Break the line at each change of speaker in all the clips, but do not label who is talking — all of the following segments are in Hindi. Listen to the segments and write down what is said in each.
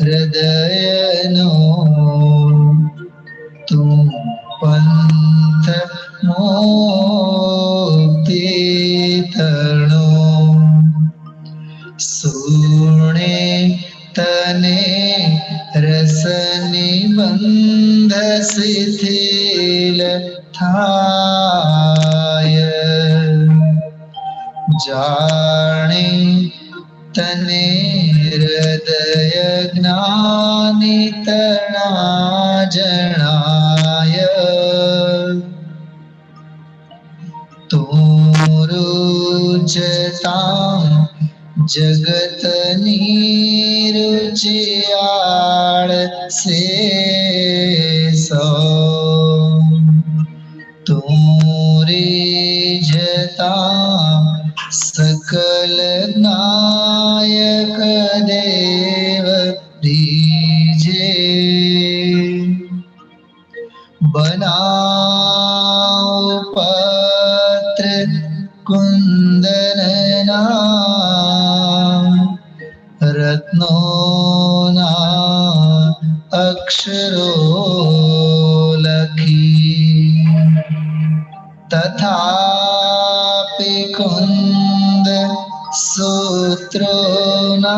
हृदयनो तू पंथ मुक्ति तरणो सुने तने रस निबंध शिथिल थाय जाने तने हृदय ज्ञानी तना जनाय तुरुचता जगत नीरुचियाळ से सो तुरी जता सकल नायक देव दीजे बनाओ पत्र कुंदनना रत्नों ना अक्षरो लखी तथापि कुंद सूत्रों ना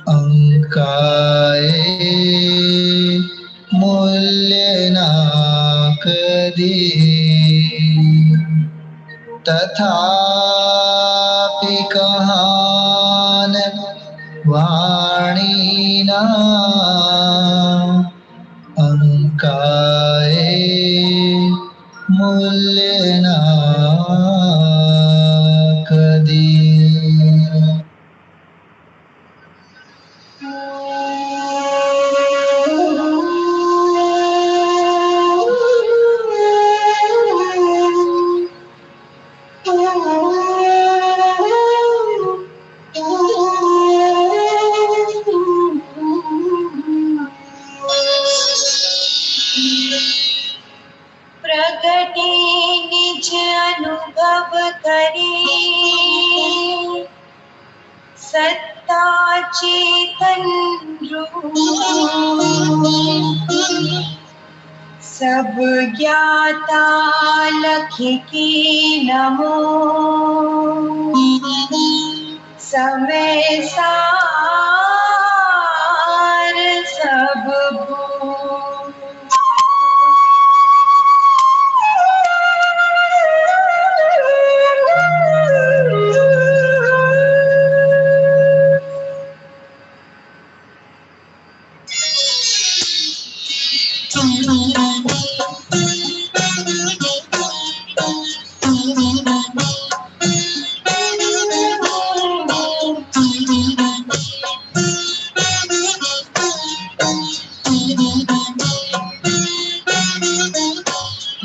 अंकाए मूल्य ना कदी तथापि कहान वाणी ना अंकाए मूल्य ना कदी
प्रगटे निज अनुभव करे सत्ता चेतन रूप सब ज्ञाता लख के नमो समय सार सब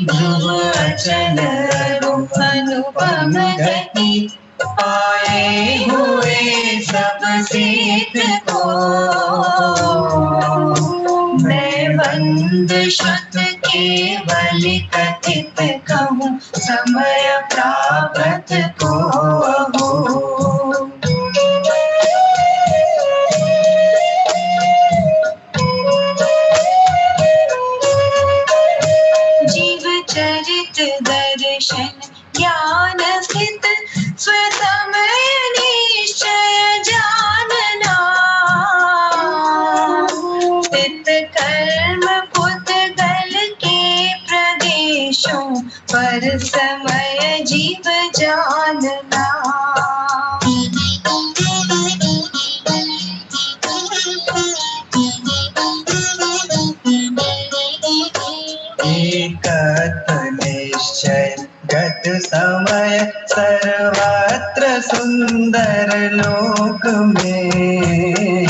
ध्रुवचन अनुपम गति पाए हुए सब सिद्ध को मैं बंद शत केवल कथित कहूँ समय प्राप्त को
दर्शन ज्ञान स्थित स्वसमय निश्चय जानना स्थित कर्म पुद्गल के प्रदेशों पर समय जीव जानना
गत समय सर्वत्र सुंदर लोक में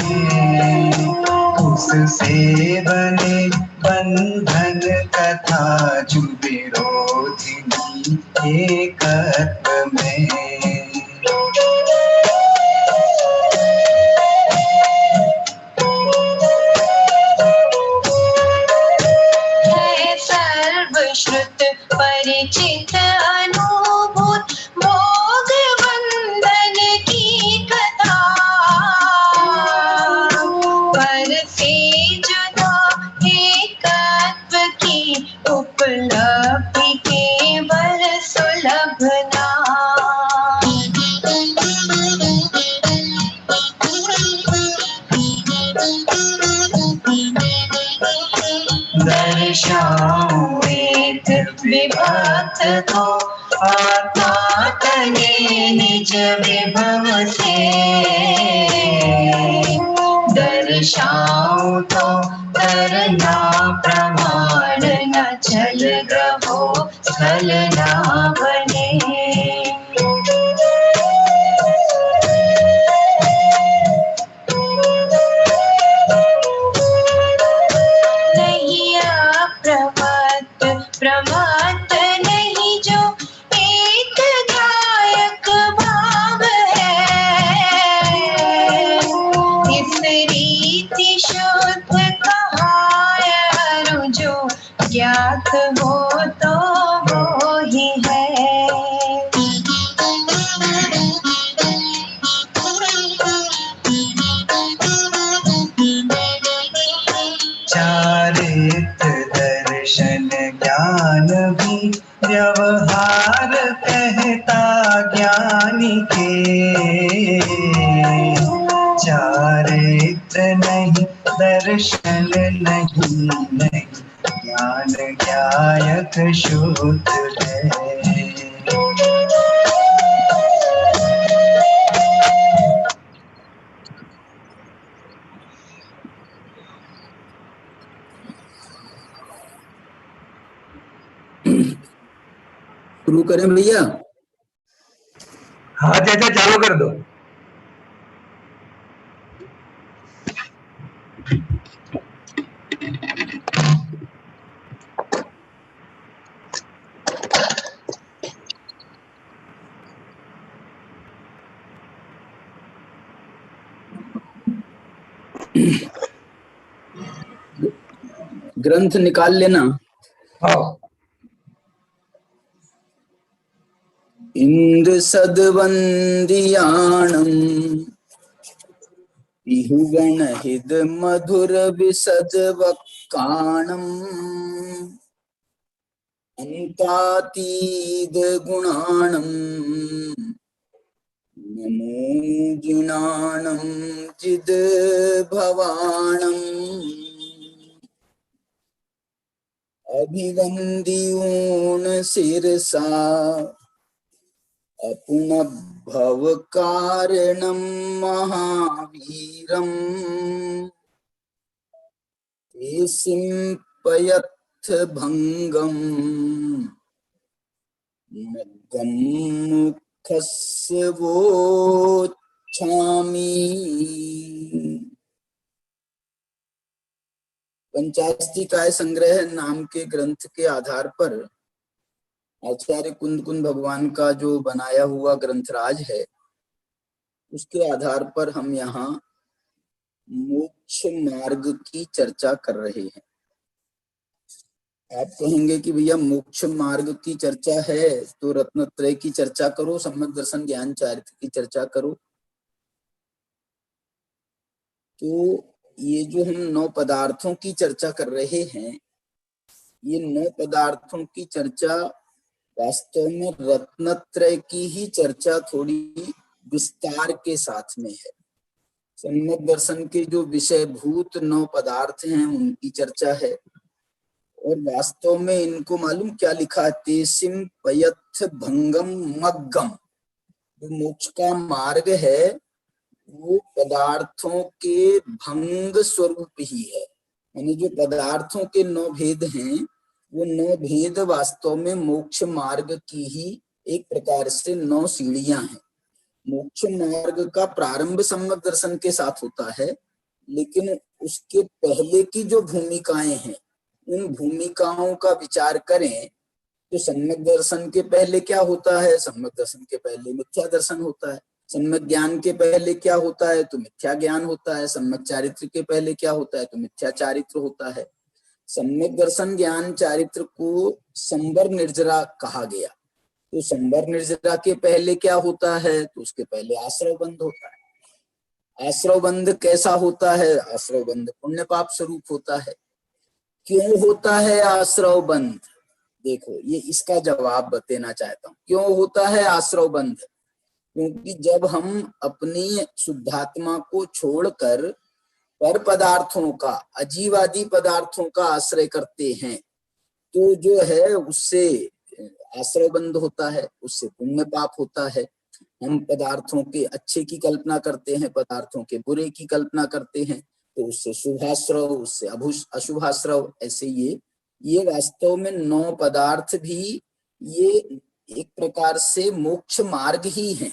उससे बने बंधन कथा जो विरोधिनी एकत्व में
सर्वश्रुत परिचित अनुभूत भोग बंधन की कथा चित विभक्त हो, आत्मा तने निज विभव से दर्शाऊं तो करना प्रमाण, न छल ग्रहो छल ना बने। नहीं अप्रमत्त प्रमत्त नहीं जो एक गायक भाव है, इस रीति शुद्ध कहायरु जो ज्ञात हो तो वो ही है।
चारित्र दर्शन ज्ञान भी व्यवहार कहता ज्ञानी के, चारित्र नहीं दर्शन नहीं नहीं ज्ञान ज्ञायक शुद्ध है।
शुरू करें भैया?
हाँ चाचा चालू कर दो।
ग्रंथ निकाल लेना।
हाँ।
इंद्र सदवंदियाणम इहुगण हिद मधुर विसद वक्काणम, अंतातीद गुणाणम नमो जिनाणम जिद भवाणम, अभिवंदियून शिरसा अपुन भव कारणम महावीरम, ते सिंपयथ भंगम मग्गम मुखस्य वोच्छामि। पंचास्तिकाय संग्रह नाम के ग्रंथ के आधार पर आचार्य कुंद भगवान का जो बनाया हुआ ग्रंथराज है, उसके आधार पर हम यहाँ मोक्ष मार्ग की चर्चा कर रहे हैं। आप कहेंगे कि भैया मोक्ष मार्ग की चर्चा है तो रत्नत्रय की चर्चा करो, सम्यक दर्शन ज्ञान चारित्र की चर्चा करो। तो ये जो हम 9 पदार्थों की चर्चा कर रहे हैं, ये 9 पदार्थों की चर्चा वास्तव में रत्नत्रय की ही चर्चा थोड़ी विस्तार के साथ में है। सम्यक दर्शन के जो विषयभूत 9 पदार्थ हैं उनकी चर्चा है, और वास्तव में इनको मालूम क्या लिखा है, तेसिम पयथ भंगम मग्गम। जो मोक्ष का मार्ग है वो पदार्थों के भंग स्वरूप ही है। यानी जो पदार्थों के 9 भेद हैं वो 9 भेद वास्तव में मोक्ष मार्ग की ही एक प्रकार से 9 सीढ़ियां हैं। मोक्ष मार्ग का प्रारंभ सम्यक दर्शन के साथ होता है, लेकिन उसके पहले की जो भूमिकाएं हैं उन भूमिकाओं का विचार करें तो सम्यक दर्शन के पहले क्या होता है? सम्यक दर्शन के पहले मिथ्या दर्शन होता है। सम्यक ज्ञान के पहले क्या होता है? तो मिथ्या ज्ञान होता है। सम्यक चारित्र के पहले क्या होता है? तो मिथ्या चारित्र होता है। सम्यक दर्शन ज्ञान चारित्र को संवर निर्जरा कहा गया। तो संवर निर्जरा के पहले क्या होता है? तो उसके पहले आश्रव बंध होता है। आश्रव बंध कैसा होता है? आश्रव बंध पुण्य पाप स्वरूप होता है। क्यों होता है आश्रव बंध? देखो, ये इसका जवाब बताना चाहता हूँ। क्यों होता है आश्रव बंध? क्योंकि जब हम अपनी शुद्धात्मा को छोड़कर पर पदार्थों का, अजीवादी पदार्थों का आश्रय करते हैं तो जो है उससे आश्रय बंद होता है, उससे पुण्य पाप होता है। हम पदार्थों के अच्छे की कल्पना करते हैं, पदार्थों के बुरे की कल्पना करते हैं, तो उससे शुभाश्रव, उससे अशुभाश्रव। ऐसे ये वास्तव में 9 पदार्थ भी ये एक प्रकार से मोक्ष मार्ग ही है,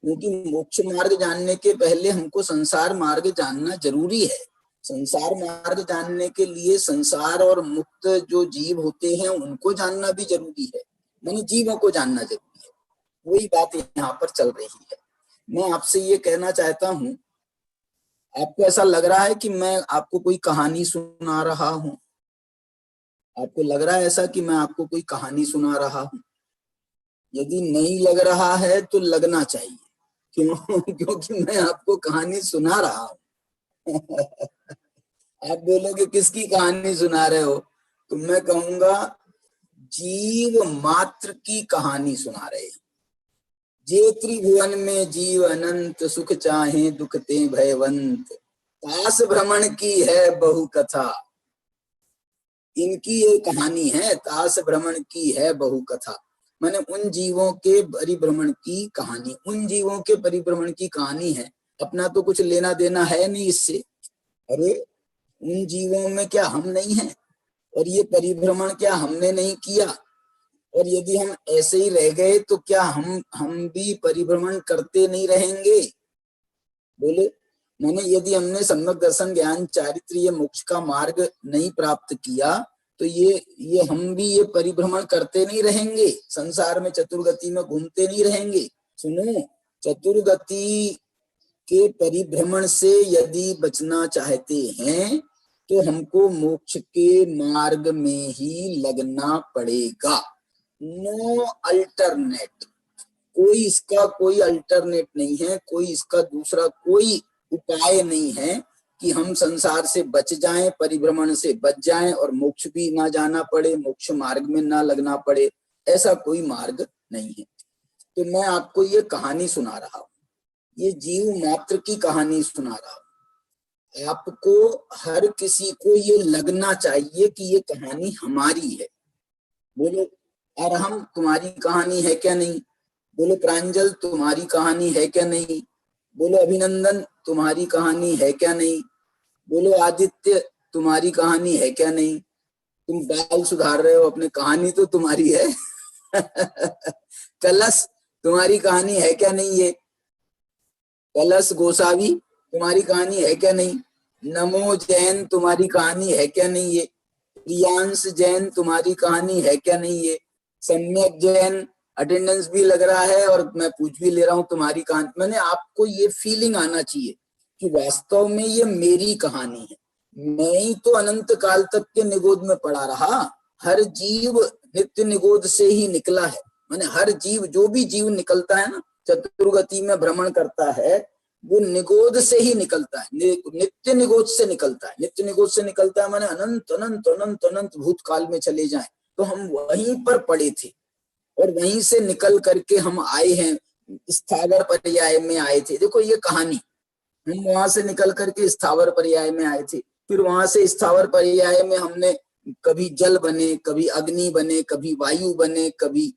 क्योंकि मोक्ष मार्ग जानने के पहले हमको संसार मार्ग जानना जरूरी है। संसार मार्ग जानने के लिए संसार और मुक्त जो जीव होते हैं उनको जानना भी जरूरी है, माने जीवों को जानना जरूरी है। वही बात यहाँ पर चल रही है। मैं आपसे ये कहना चाहता हूं, आपको ऐसा लग रहा है कि मैं आपको कोई कहानी सुना रहा हूं? आपको लग रहा है ऐसा कि मैं आपको कोई कहानी सुना रहा हूं? यदि नहीं लग रहा है तो लगना चाहिए। क्यों? क्योंकि मैं आपको कहानी सुना रहा हूं। आप बोलोगे किसकी कहानी सुना रहे हो? तो मैं कहूंगा जीव मात्र की कहानी सुना रहे हैं। जे त्रिभुवन में जीव अनंत, सुख चाहे दुख ते भयवंत, तास भ्रमण की है बहु कथा। इनकी ये कहानी है, तास भ्रमण की है बहु कथा, माने उन जीवों के परिभ्रमण की कहानी, उन जीवों के परिभ्रमण की कहानी है। अपना तो कुछ लेना देना है नहीं इससे। अरे उन जीवों में क्या हम नहीं हैं? और ये परिभ्रमण क्या हमने नहीं किया? और यदि हम ऐसे ही रह गए तो क्या हम भी परिभ्रमण करते नहीं रहेंगे? बोले, माने यदि हमने सम्यक दर्शन ज्ञान चारित्र ये मोक्ष का मार्ग नहीं प्राप्त किया तो ये हम भी ये परिभ्रमण करते नहीं रहेंगे? संसार में चतुर्गति में घूमते नहीं रहेंगे? सुनो, चतुर्गति के परिभ्रमण से यदि बचना चाहते हैं तो हमको मोक्ष के मार्ग में ही लगना पड़ेगा। नो अल्टरनेट, कोई इसका कोई अल्टरनेट नहीं है, कोई इसका दूसरा कोई उपाय नहीं है कि हम संसार से बच जाएं, परिभ्रमण से बच जाएं और मोक्ष भी ना जाना पड़े, मोक्ष मार्ग में ना लगना पड़े। ऐसा कोई मार्ग नहीं है। तो मैं आपको ये कहानी सुना रहा हूं, ये जीव मात्र की कहानी सुना रहा हूं। आपको हर किसी को ये लगना चाहिए कि ये कहानी हमारी है। बोलो अरहम, तुम्हारी कहानी है क्या नहीं? बोलो प्रांजल, तुम्हारी कहानी है क्या नहीं? बोलो अभिनंदन, तुम्हारी कहानी है क्या नहीं? बोलो आदित्य, तुम्हारी कहानी है क्या नहीं? तुम बाल सुधार रहे हो अपने, कहानी तो तुम्हारी है। कलश, तुम्हारी कहानी है क्या नहीं? ये कलश गोसावी, तुम्हारी कहानी है क्या नहीं? नमो जैन, तुम्हारी कहानी है क्या नहीं? ये प्रियांश जैन, तुम्हारी कहानी है क्या नहीं? ये सम्यक जैन, अटेंडेंस भी लग रहा है और मैं पूछ भी ले रहा हूं, तुम्हारी कहानी। मैंने आपको ये फीलिंग आना चाहिए कि वास्तव में ये मेरी कहानी है। मैं ही तो अनंत काल तक के निगोद में पड़ा रहा। हर जीव नित्य निगोद से ही निकला है। मैंने हर जीव, जो भी जीव निकलता है ना, चतुर्गति में भ्रमण करता है, वो निगोद से ही निकलता है, नित्य निगोद से निकलता है। नित्य निगोद से निकलता है माने अनंत अनंत अनंत अनंत भूतकाल में चले जाएं तो हम वहीं पर पड़े थे और वहीं से निकल करके हम आए हैं, स्थावर पर्याय में आए थे। देखो ये कहानी, हम वहां से निकल करके स्थावर पर्याय में आए थे, फिर वहां से स्थावर पर्याय में हमने कभी जल बने, कभी अग्नि बने, कभी वायु बने, कभी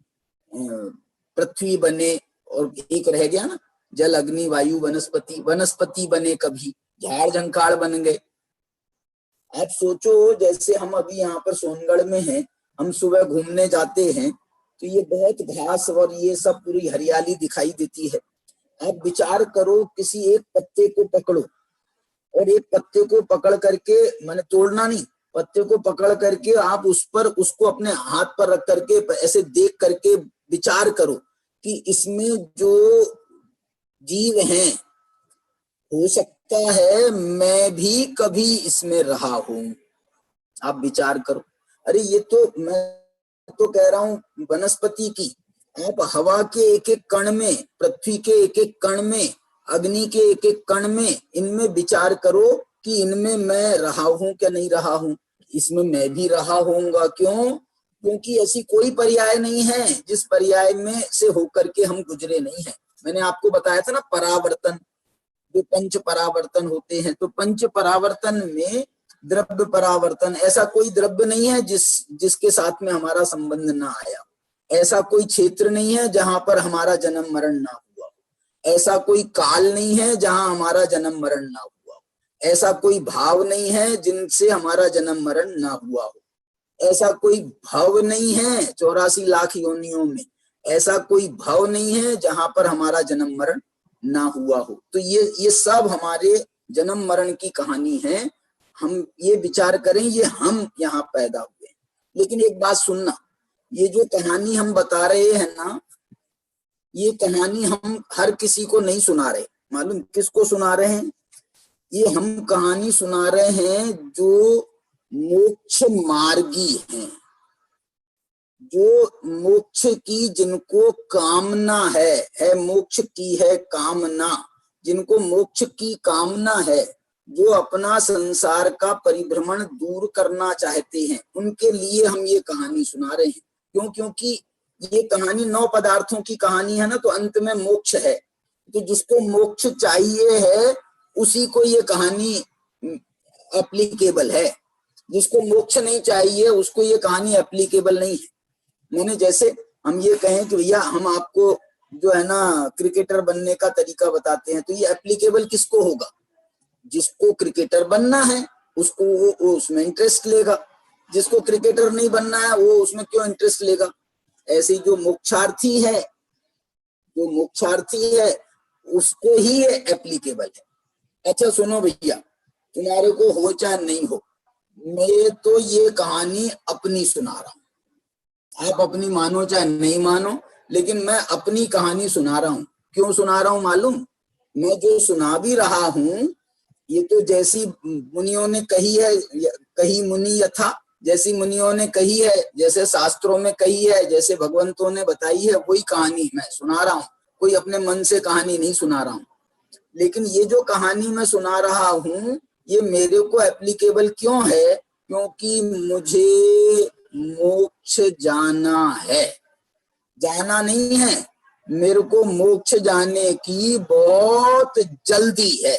पृथ्वी बने, और एक रह गया ना, जल अग्नि वायु वनस्पति, वनस्पति बने, कभी झाड़ झंकाड़ बन गए। आप सोचो, जैसे हम अभी यहाँ पर सोनगढ़ में हैं, हम सुबह घूमने जाते हैं तो ये बहुत घास और ये सब पूरी हरियाली दिखाई देती है। आप विचार करो, किसी एक पत्ते को पकड़ो और एक पत्ते को पकड़ करके, मैंने तोड़ना नहीं, पत्ते को पकड़ करके आप उस पर, उसको अपने हाथ पर रख करके ऐसे देख करके विचार करो कि इसमें जो जीव हैं, हो सकता है मैं भी कभी इसमें रहा हूं। आप विचार करो। अरे ये तो मैं तो कह रहा हूं वनस्पति की, आप हवा के एक एक कण में, पृथ्वी के एक एक कण में, अग्नि के एक एक कण में, इनमें विचार करो कि इनमें मैं रहा हूं क्या नहीं रहा हूं। इसमें मैं भी रहा होऊंगा। क्यों? क्योंकि ऐसी कोई पर्याय नहीं है जिस पर्याय में से होकर के हम गुजरे नहीं है। मैंने आपको बताया था ना परावर्तन, जो पंच परावर्तन होते हैं, तो पंच परावर्तन में द्रव्य परावर्तन, ऐसा कोई द्रव्य नहीं है जिसके साथ में हमारा संबंध ना आया। ऐसा कोई क्षेत्र नहीं है जहां पर हमारा जन्म मरण ना हुआ। ऐसा कोई काल नहीं है जहां हमारा जन्म मरण ना हुआ। ऐसा कोई भाव नहीं है जिनसे हमारा जन्म मरण ना हुआ हो। ऐसा कोई भव नहीं है 84 लाख योनियों में, ऐसा कोई भव नहीं है जहां पर हमारा जन्म मरण ना हुआ हो। तो ये सब हमारे जन्म मरण की कहानी है। हम ये विचार करें, ये हम यहाँ पैदा हुए। लेकिन एक बात सुनना, ये जो कहानी हम बता रहे हैं ना, ये कहानी हम हर किसी को नहीं सुना रहे। मालूम किसको सुना रहे हैं? ये हम कहानी सुना रहे हैं जो मोक्ष मार्गी हैं, जो मोक्ष की जिनको कामना है मोक्ष की है कामना, जिनको मोक्ष की कामना है, जो अपना संसार का परिभ्रमण दूर करना चाहते हैं, उनके लिए हम ये कहानी सुना रहे हैं। क्यों? क्योंकि ये कहानी 9 पदार्थों की कहानी है ना, तो अंत में मोक्ष है। तो जिसको मोक्ष चाहिए है उसी को ये कहानी एप्लीकेबल है। जिसको मोक्ष नहीं चाहिए उसको ये कहानी एप्लीकेबल नहीं है। मैंने जैसे हम ये कहें कि भैया हम आपको जो है ना क्रिकेटर बनने का तरीका बताते हैं, तो ये एप्लीकेबल किसको होगा? जिसको क्रिकेटर बनना है उसको वो उसमें इंटरेस्ट लेगा। जिसको क्रिकेटर नहीं बनना है वो उसमें क्यों इंटरेस्ट लेगा? ऐसे जो मोक्षार्थी है, जो मोक्षार्थी है उसको ही ये एप्लीकेबल है। अच्छा सुनो भैया, तुम्हारे को हो चाहे नहीं हो, मैं तो ये कहानी अपनी सुना रहा हूं। आप अपनी मानो चाहे नहीं मानो, लेकिन मैं अपनी कहानी सुना रहा हूं। क्यों सुना रहा हूं मालूम? मैं जो सुना भी रहा हूं ये तो जैसी मुनियों ने कही है, कही मुनि यथा, जैसी मुनियों ने कही है, जैसे शास्त्रों में कही है, जैसे भगवंतों ने बताई है, वही कहानी मैं सुना रहा हूं। कोई अपने मन से कहानी नहीं सुना रहा हूं। लेकिन ये जो कहानी मैं सुना रहा हूं ये मेरे को एप्लीकेबल क्यों है? क्योंकि मुझे मोक्ष जाना है। जाना नहीं है, मेरे को मोक्ष जाने की बहुत जल्दी है।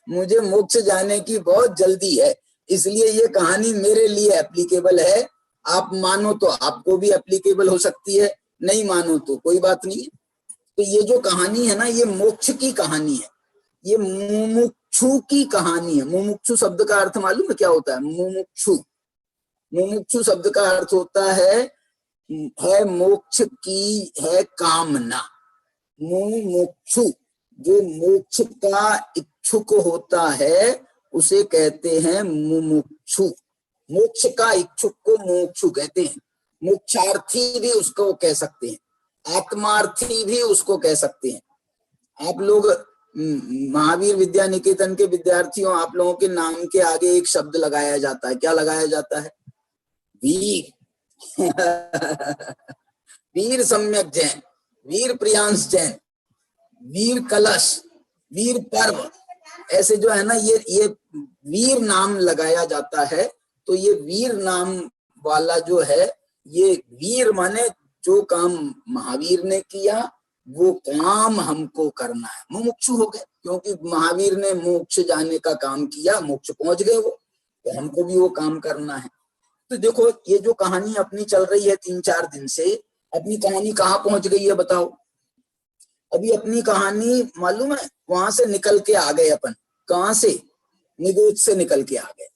मुझे मोक्ष जाने की बहुत जल्दी है, इसलिए ये कहानी मेरे लिए एप्लीकेबल है। आप मानो तो आपको भी एप्लीकेबल हो सकती है, नहीं मानो तो कोई बात नहीं है। तो ये जो कहानी है ना, ये मोक्ष की कहानी है, ये मुमुक्षु की कहानी है। मुमुक्षु शब्द का अर्थ मालूम है क्या होता है? मुमुक्षु, मुमुक्षु शब्द का अर्थ होता है मोक्ष की है कामना। मुमुक्षु जो मोक्ष का इच्छुक होता है उसे कहते हैं मुमुक्षु। मोक्ष का इच्छुक को मुमुक्षु कहते हैं। मोक्षार्थी भी उसको कह सकते हैं, आत्मार्थी भी उसको कह सकते हैं। आप लोग महावीर विद्या निकेतन के विद्यार्थियों, आप लोगों के नाम के आगे एक शब्द लगाया जाता है। क्या लगाया जाता है? वीर। वीर सम्यक जैन, वीर प्रियांश जैन, वीर कलश, वीर पर्व, ऐसे जो है ना ये वीर नाम लगाया जाता है। तो ये वीर नाम वाला जो है, ये वीर माने जो काम महावीर ने किया वो काम हमको करना है। मुमुक्षु हो गए क्योंकि महावीर ने मोक्ष जाने का काम किया, मोक्ष पहुंच गए वो, तो हमको भी वो काम करना है। तो देखो ये जो कहानी अपनी चल रही है 3-4 दिन से, अपनी कहानी कहाँ पहुंच गई है बताओ? अभी अपनी कहानी मालूम है वहां से निकल के आ गए अपन। कहां से? निगोच से निकल के आ गए,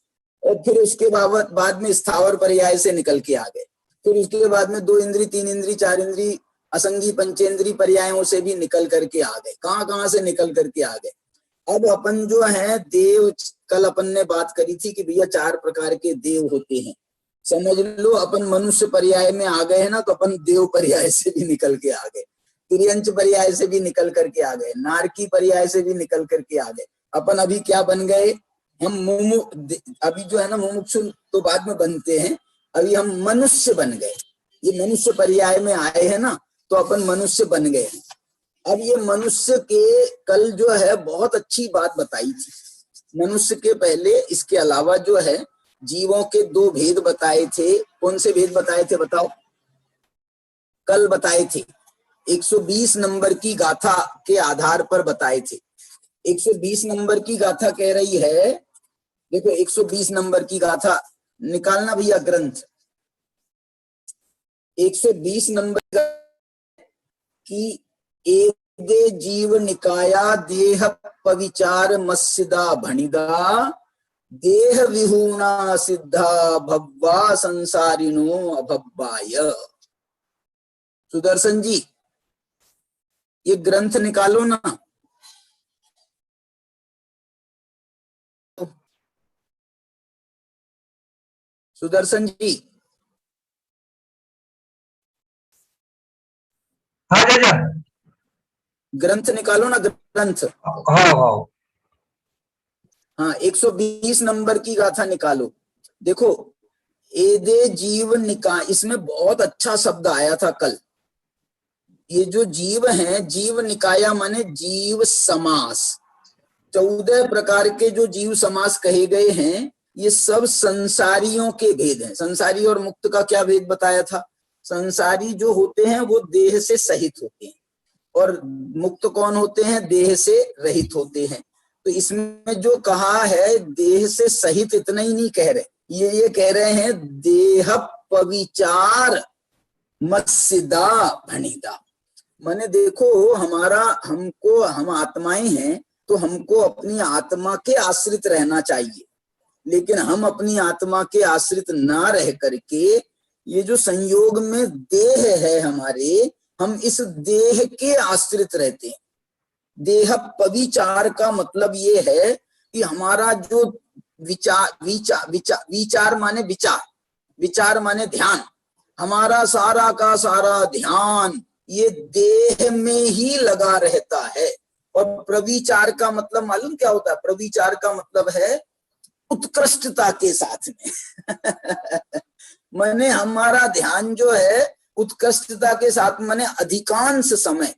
और फिर उसके बाद में स्थावर पर्याय से निकल के आ गए, फिर उसके बाद में 2 इंद्री 3 इंद्री 4 इंद्री असंगी पंचेंद्री पर्यायों से भी निकल करके आ गए। कहाँ से निकल करके आ गए? अब अपन जो है देव, कल अपन ने बात करी थी कि भैया 4 प्रकार के देव होते हैं। समझ लो अपन मनुष्य पर्याय में आ गए हैं ना, तो अपन देव पर्याय से भी निकल के आ गए, तिर्यंच पर्याय से भी निकल करके आ गए, नारकी पर्याय से भी निकल करके आ गए। अपन अभी क्या बन गए? हम अभी जो है ना मुमुक्षु तो बाद में बनते हैं, अभी हम मनुष्य बन गए। ये मनुष्य पर्याय में आए हैं ना, तो अपन मनुष्य बन गए। अब ये मनुष्य के कल जो है बहुत अच्छी बात बताई थी। मनुष्य के पहले इसके अलावा जो है जीवों के 2 भेद बताए थे। कौन से भेद बताए थे बताओ? कल बताए थे 120 नंबर की गाथा के आधार पर बताए थे। 120 नंबर की गाथा कह रही है, देखो 120 नंबर की गाथा निकालना भैया ग्रंथ। 120 नंबर की एदे जीव निकाया देह पविचार मस्सिदा भणिदा देह विहूणा सिद्धा भव्वा संसारिणो अभव्वाय। सुदर्शन जी ये ग्रंथ निकालो ना। सुदर्शन जी
हाँ चाचा।
ग्रंथ निकालो ना, ग्रंथ।
हाँ हाँ।
हाँ 120 नंबर की गाथा निकालो। देखो एदे जीव निका, इसमें बहुत अच्छा शब्द आया था कल। ये जो जीव हैं, जीव निकाया माने जीव समास। 14 प्रकार के जो जीव समास कहे गए हैं, ये सब संसारियों के भेद हैं। संसारी और मुक्त का क्या भेद बताया था? संसारी जो होते हैं वो देह से सहित होते हैं, और मुक्त कौन होते हैं? देह से रहित होते हैं। तो इसमें जो कहा है देह से सहित, इतना ही नहीं कह रहे, ये कह रहे हैं देह पविचार मत्स्यदा भणिदा। माने देखो हमारा, हमको, हम आत्माएं हैं तो हमको अपनी आत्मा के आश्रित रहना चाहिए, लेकिन हम अपनी आत्मा के आश्रित ना रह करके ये जो संयोग में देह है हमारे, हम इस देह के आश्रित रहते हैं। देह पविचार का मतलब ये है कि हमारा जो विचार माने विचार, विचार माने ध्यान, हमारा सारा का सारा ध्यान ये देह में ही लगा रहता है। और प्रविचार का मतलब मालूम क्या होता है? प्रविचार का मतलब है उत्कृष्टता के साथ में माने हमारा ध्यान जो है उत्कृष्टता के साथ, माने अधिकांश समय,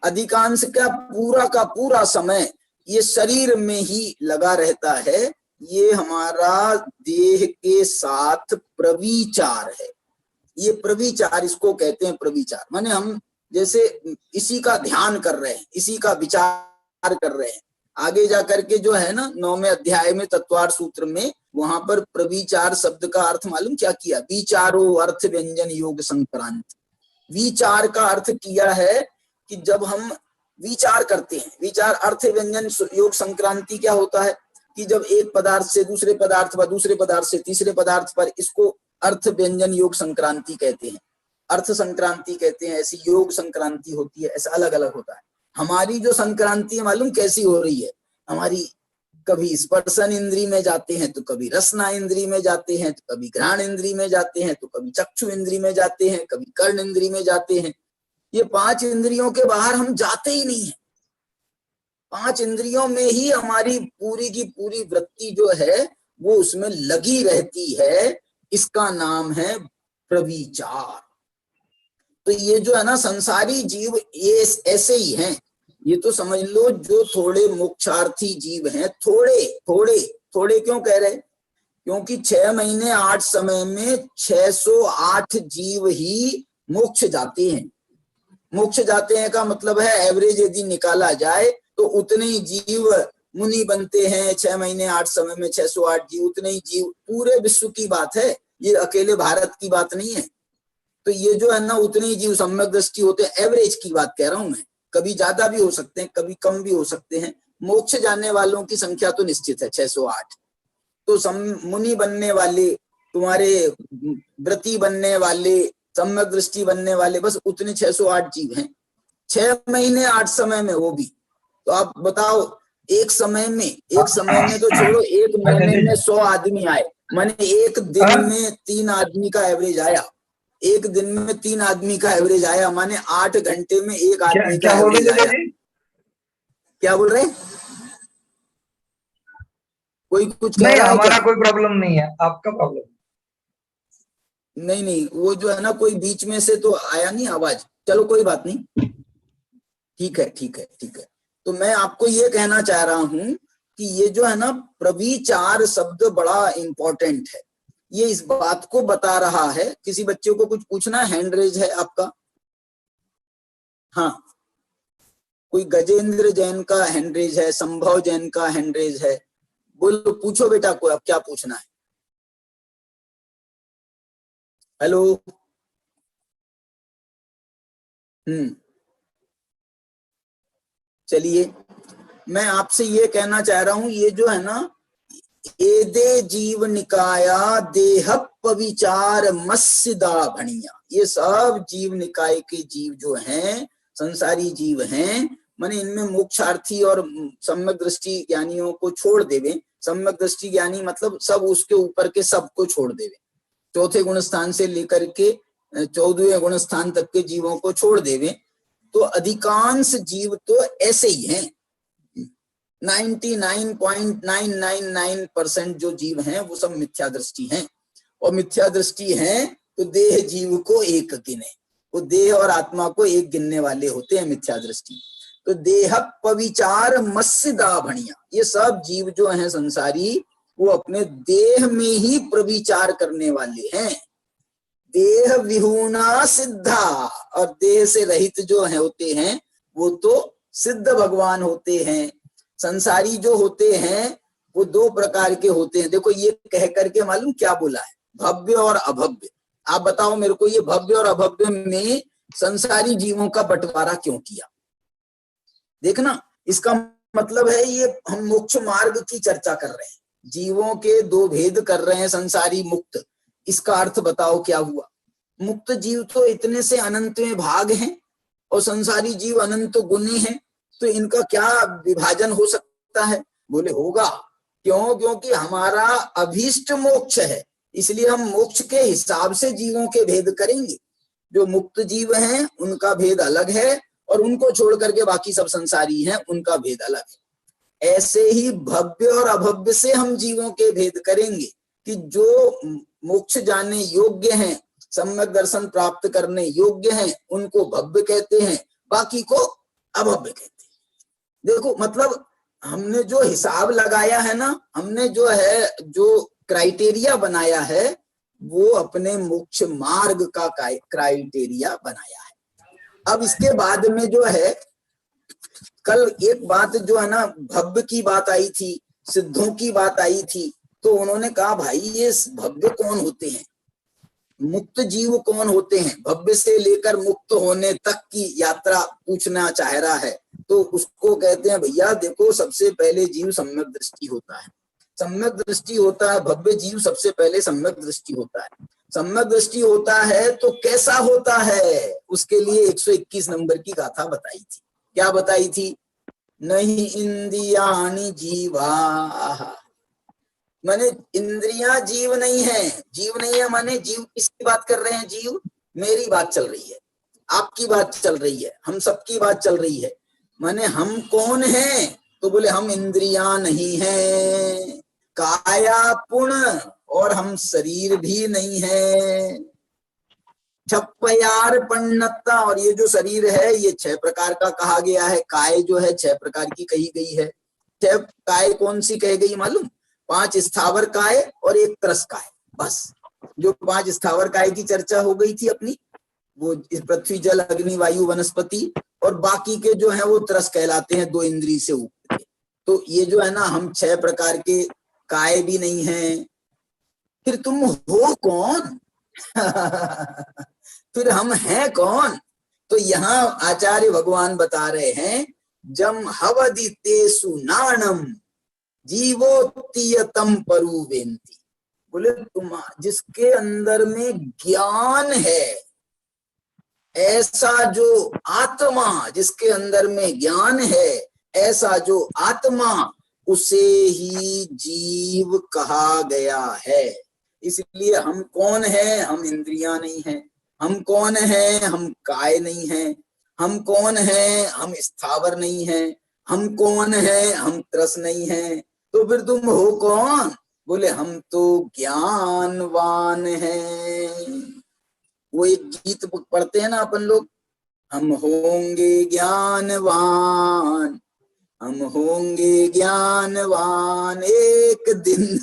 अधिकांश का पूरा समय ये शरीर में ही लगा रहता है। ये हमारा देह के साथ प्रविचार है। ये प्रविचार, इसको कहते हैं प्रविचार। माने हम जैसे इसी का ध्यान कर रहे हैं, इसी का विचार कर रहे हैं। आगे जाकर के जो है ना 9वें अध्याय में तत्वार्थ सूत्र में, वहां पर प्रविचार शब्द का अर्थ मालूम क्या किया? विचारो अर्थ व्यंजन योग संक्रांति। विचार का अर्थ किया है कि जब हम विचार करते हैं, विचार अर्थ व्यंजन योग संक्रांति क्या होता है कि जब एक पदार्थ से दूसरे पदार्थ व दूसरे पदार्थ से तीसरे पदार्थ पर, इसको अर्थ व्यंजन योग संक्रांति कहते हैं, अर्थ संक्रांति कहते हैं। ऐसी योग संक्रांति होती है, ऐसा अलग अलग होता है। हमारी जो संक्रांति मालूम कैसी हो रही है? हमारी कभी स्पर्शन इंद्री में जाते हैं, तो कभी रसना इंद्री में जाते हैं, तो कभी घ्राण इंद्री में जाते हैं, तो कभी चक्षु इंद्री में जाते हैं, कभी कर्ण इंद्री में जाते हैं। ये 5 इंद्रियों के बाहर हम जाते ही नहीं है। 5 इंद्रियों में ही हमारी पूरी की पूरी वृत्ति जो है वो उसमें लगी रहती है। इसका नाम है प्रविचार। तो ये जो है ना संसारी जीव, ये ऐसे ही हैं। ये तो समझ लो जो थोड़े मोक्षार्थी जीव हैं, थोड़े क्यों कह रहे? क्योंकि 6 महीने 8 समय में 608 जीव ही मोक्ष जाते हैं। मोक्ष जाते हैं का मतलब है एवरेज यदि निकाला जाए तो उतने ही जीव मुनि बनते हैं। 6 महीने 8 समय में 608 जीव, उतने ही जीव। पूरे विश्व की बात है, ये अकेले भारत की बात नहीं है। तो ये जो है ना उतने ही जीव सम्यक दृष्टि होते हैं। एवरेज की बात कह रहा हूं मैं, कभी ज्यादा भी हो सकते हैं, कभी कम भी हो सकते हैं। मोक्ष जाने वालों की संख्या तो निश्चित है 608। तो मुनि बनने वाले, तुम्हारे व्रती बनने वाले, सम्यक दृष्टि बनने वाले, बस उतने 608 जीव हैं 6 महीने 8 समय में। वो भी तो आप बताओ, एक समय में तो छोड़ो, एक महीने में 100 आदमी आए, माने एक दिन में 3 आदमी का एवरेज आया। एक दिन में 3 आदमी का एवरेज आया, माने 8 घंटे में एक आदमी का एवरेज आया। क्या बोल रहे? कोई कुछ कह रहा है?
हमारा कोई प्रॉब्लम नहीं है, आपका प्रॉब्लम।
नहीं, वो जो है ना कोई बीच में से तो आया नहीं आवाज। चलो कोई बात नहीं, ठीक है। तो मैं आपको ये कहना चाह रहा हूं कि ये जो है ना प्रविचार शब्द बड़ा इंपॉर्टेंट है। ये इस बात को बता रहा है। किसी बच्चे को कुछ पूछना? हैंड रेज है आपका? हाँ, कोई गजेंद्र जैन का हैंडरेज है, संभव जैन का हैंडरेज है, बोलो, पूछो बेटा, को अब क्या पूछना है? हेलो। चलिए, मैं आपसे ये कहना चाह रहा हूं, ये जो है ना, एदे जीव निकाया देह पविचार मस्सिदा भणिया, ये सब जीव निकाय के जीव जो हैं, संसारी जीव हैं, माने इनमें मोक्षार्थी और सम्यक दृष्टि ज्ञानियों को छोड़ देवे। सम्यक दृष्टि ज्ञानी मतलब सब उसके ऊपर के सबको छोड़ देवे, चौथे गुण स्थान से लेकर के 14वें गुण स्थान तक के जीवों को छोड़ देवे। तो अधिकांश जीव तो ऐसे ही हैं। 99.999% जो जीव हैं वो सब मिथ्या दृष्टि हैं, और मिथ्या दृष्टि हैं तो देह जीव को एक गिने, वो देह और आत्मा को एक गिनने वाले होते हैं मिथ्या दृष्टि। तो देह पविचार मस्सिदा भणिया, ये सब जीव जो हैं संसारी, वो अपने देह में ही प्रविचार करने वाले हैं। देह विहूना सिद्धा, और देह से रहित जो है होते हैं वो तो सिद्ध भगवान होते हैं। संसारी जो होते हैं वो दो प्रकार के होते हैं। देखो, ये कह करके मालूम क्या बोला है, भव्य और अभव्य। आप बताओ मेरे को, ये भव्य और अभव्य में संसारी जीवों का बंटवारा क्यों किया? देखना, इसका मतलब है ये हम मोक्ष मार्ग की चर्चा कर रहे हैं, जीवों के दो भेद कर रहे हैं, संसारी मुक्त। इसका अर्थ बताओ क्या हुआ? मुक्त जीव तो इतने से अनंत में भाग हैं और संसारी जीव अनंत गुने हैं, तो इनका क्या विभाजन हो सकता है? बोले होगा। क्यों? क्योंकि हमारा अभीष्ट मोक्ष है, इसलिए हम मोक्ष के हिसाब से जीवों के भेद करेंगे। जो मुक्त जीव हैं उनका भेद अलग है, और उनको छोड़ करके बाकी सब संसारी हैं, उनका भेद अलग है। ऐसे ही भव्य और अभव्य से हम जीवों के भेद करेंगे कि जो मोक्ष जाने योग्य हैं, सम्यक दर्शन प्राप्त करने योग्य हैं, उनको भव्य कहते हैं, बाकी को अभव्य कहते हैं। देखो, मतलब हमने जो हिसाब लगाया है ना, हमने जो है जो क्राइटेरिया बनाया है, वो अपने मोक्ष मार्ग का क्राइटेरिया बनाया है। अब इसके बाद में जो है, कल एक बात जो है ना, भव्य की बात आई थी, सिद्धों की बात आई थी, तो उन्होंने कहा भाई ये भव्य कौन होते हैं, मुक्त जीव कौन होते हैं? भव्य से लेकर मुक्त होने तक की यात्रा पूछना चाह रहा है। तो उसको कहते हैं, भैया देखो, सबसे पहले जीव सम्यक दृष्टि होता है, सम्यक दृष्टि होता है। भव्य जीव सबसे पहले सम्यक दृष्टि होता है। सम्यक दृष्टि होता है तो कैसा होता है? उसके लिए 121 नंबर की गाथा बताई थी। क्या बताई थी? नहीं इंद्रियाणि जीवा, माने इंद्रियां जीव नहीं है। जीव नहीं है माने जीव किसकी बात कर रहे हैं? जीव, मेरी बात चल रही है, आपकी बात चल रही है, हम सबकी बात चल रही है। माने हम कौन हैं? तो बोले हम इंद्रियां नहीं हैं, काया पुण्य, और हम शरीर भी नहीं है, छप्पयार पन्नता, और ये जो शरीर है ये 6 प्रकार का कहा गया है। काय जो है 6 प्रकार की कही गई है। 6 काय कौन सी कही गई मालूम? 5 स्थावर काय और 1 त्रस काय। बस, जो 5 स्थावर काय की चर्चा हो गई थी अपनी, वो पृथ्वी जल अग्नि वायु वनस्पति, और बाकी के जो है वो त्रस कहलाते हैं, 2 इंद्रिय से ऊपर के। तो ये जो है ना, हम 6 प्रकार के काय भी नहीं हैं। फिर तुम हो कौन? फिर हम हैं कौन? तो यहाँ आचार्य भगवान बता रहे हैं, जम हवदितेषु नाणम जीवोत्तीयतम परुवेन्ति। बोले तुम जिसके अंदर में ज्ञान है, ऐसा जो आत्मा, जिसके अंदर में ज्ञान है, ऐसा जो आत्मा, उसे ही जीव कहा गया है। इसलिए हम कौन है? हम इंद्रियां नहीं हैं। हम कौन है? हम काय नहीं हैं। हम कौन है? हम स्थावर नहीं हैं। हम कौन है? हम त्रस नहीं हैं। तो फिर तुम हो कौन? बोले हम तो ज्ञानवान हैं। वो एक गीत पढ़ते हैं ना अपन लोग, हम होंगे ज्ञानवान, हम होंगे ज्ञानवान एक दिन।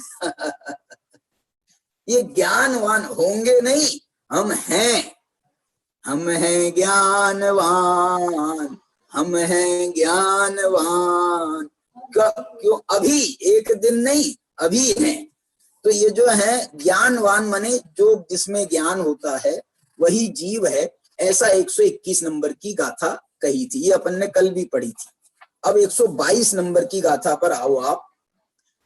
ये ज्ञानवान होंगे नहीं, हम हैं, हम हैं ज्ञानवान। हम हैं ज्ञानवान। क्यों? अभी, एक दिन नहीं, अभी हैं। तो ये जो है ज्ञानवान माने जो जिसमें ज्ञान होता है वही जीव है, ऐसा 121 नंबर की गाथा कही थी। ये अपन ने कल भी पढ़ी थी। अब 122 नंबर की गाथा पर आओ आप।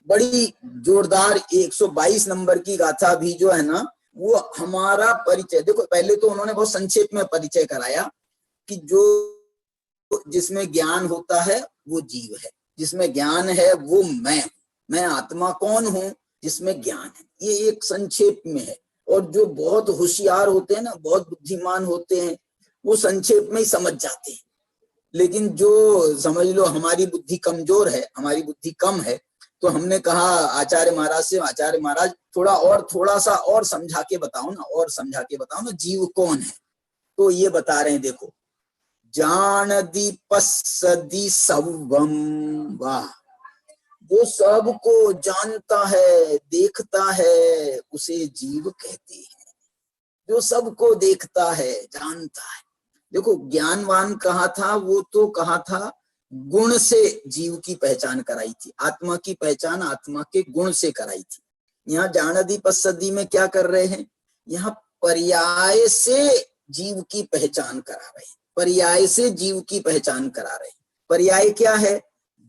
बड़ी जोरदार 122 नंबर की गाथा भी जो है ना, वो हमारा परिचय। देखो, पहले तो उन्होंने बहुत संक्षेप में परिचय कराया कि जो जिसमें ज्ञान होता है वो जीव है, जिसमें ज्ञान है वो मैं आत्मा कौन हूं, जिसमें ज्ञान है। ये एक संक्षेप में है। और जो बहुत होशियार होते हैं ना, बहुत बुद्धिमान होते हैं, वो संक्षेप में ही समझ जाते हैं। लेकिन जो समझ लो हमारी बुद्धि कमजोर है, हमारी बुद्धि कम है, तो हमने कहा आचार्य महाराज से, आचार्य महाराज थोड़ा सा और समझा के बताओ ना, और समझा के बताओ ना, जीव कौन है। तो ये बता रहे हैं, देखो, जानदि पश्यति सर्वम। वाह! जो सबको जानता है, देखता है, उसे जीव कहते हैं। जो सबको देखता है, जानता है। देखो, ज्ञानवान कहा था, वो तो कहा था गुण से जीव की पहचान कराई थी, आत्मा की पहचान आत्मा के गुण से कराई थी। यहाँ जानदि पश्यति में क्या कर रहे हैं? यहाँ पर्याय से जीव की पहचान करा रहे हैं, पर्याय से जीव की पहचान करा रहे हैं। पर्याय क्या है?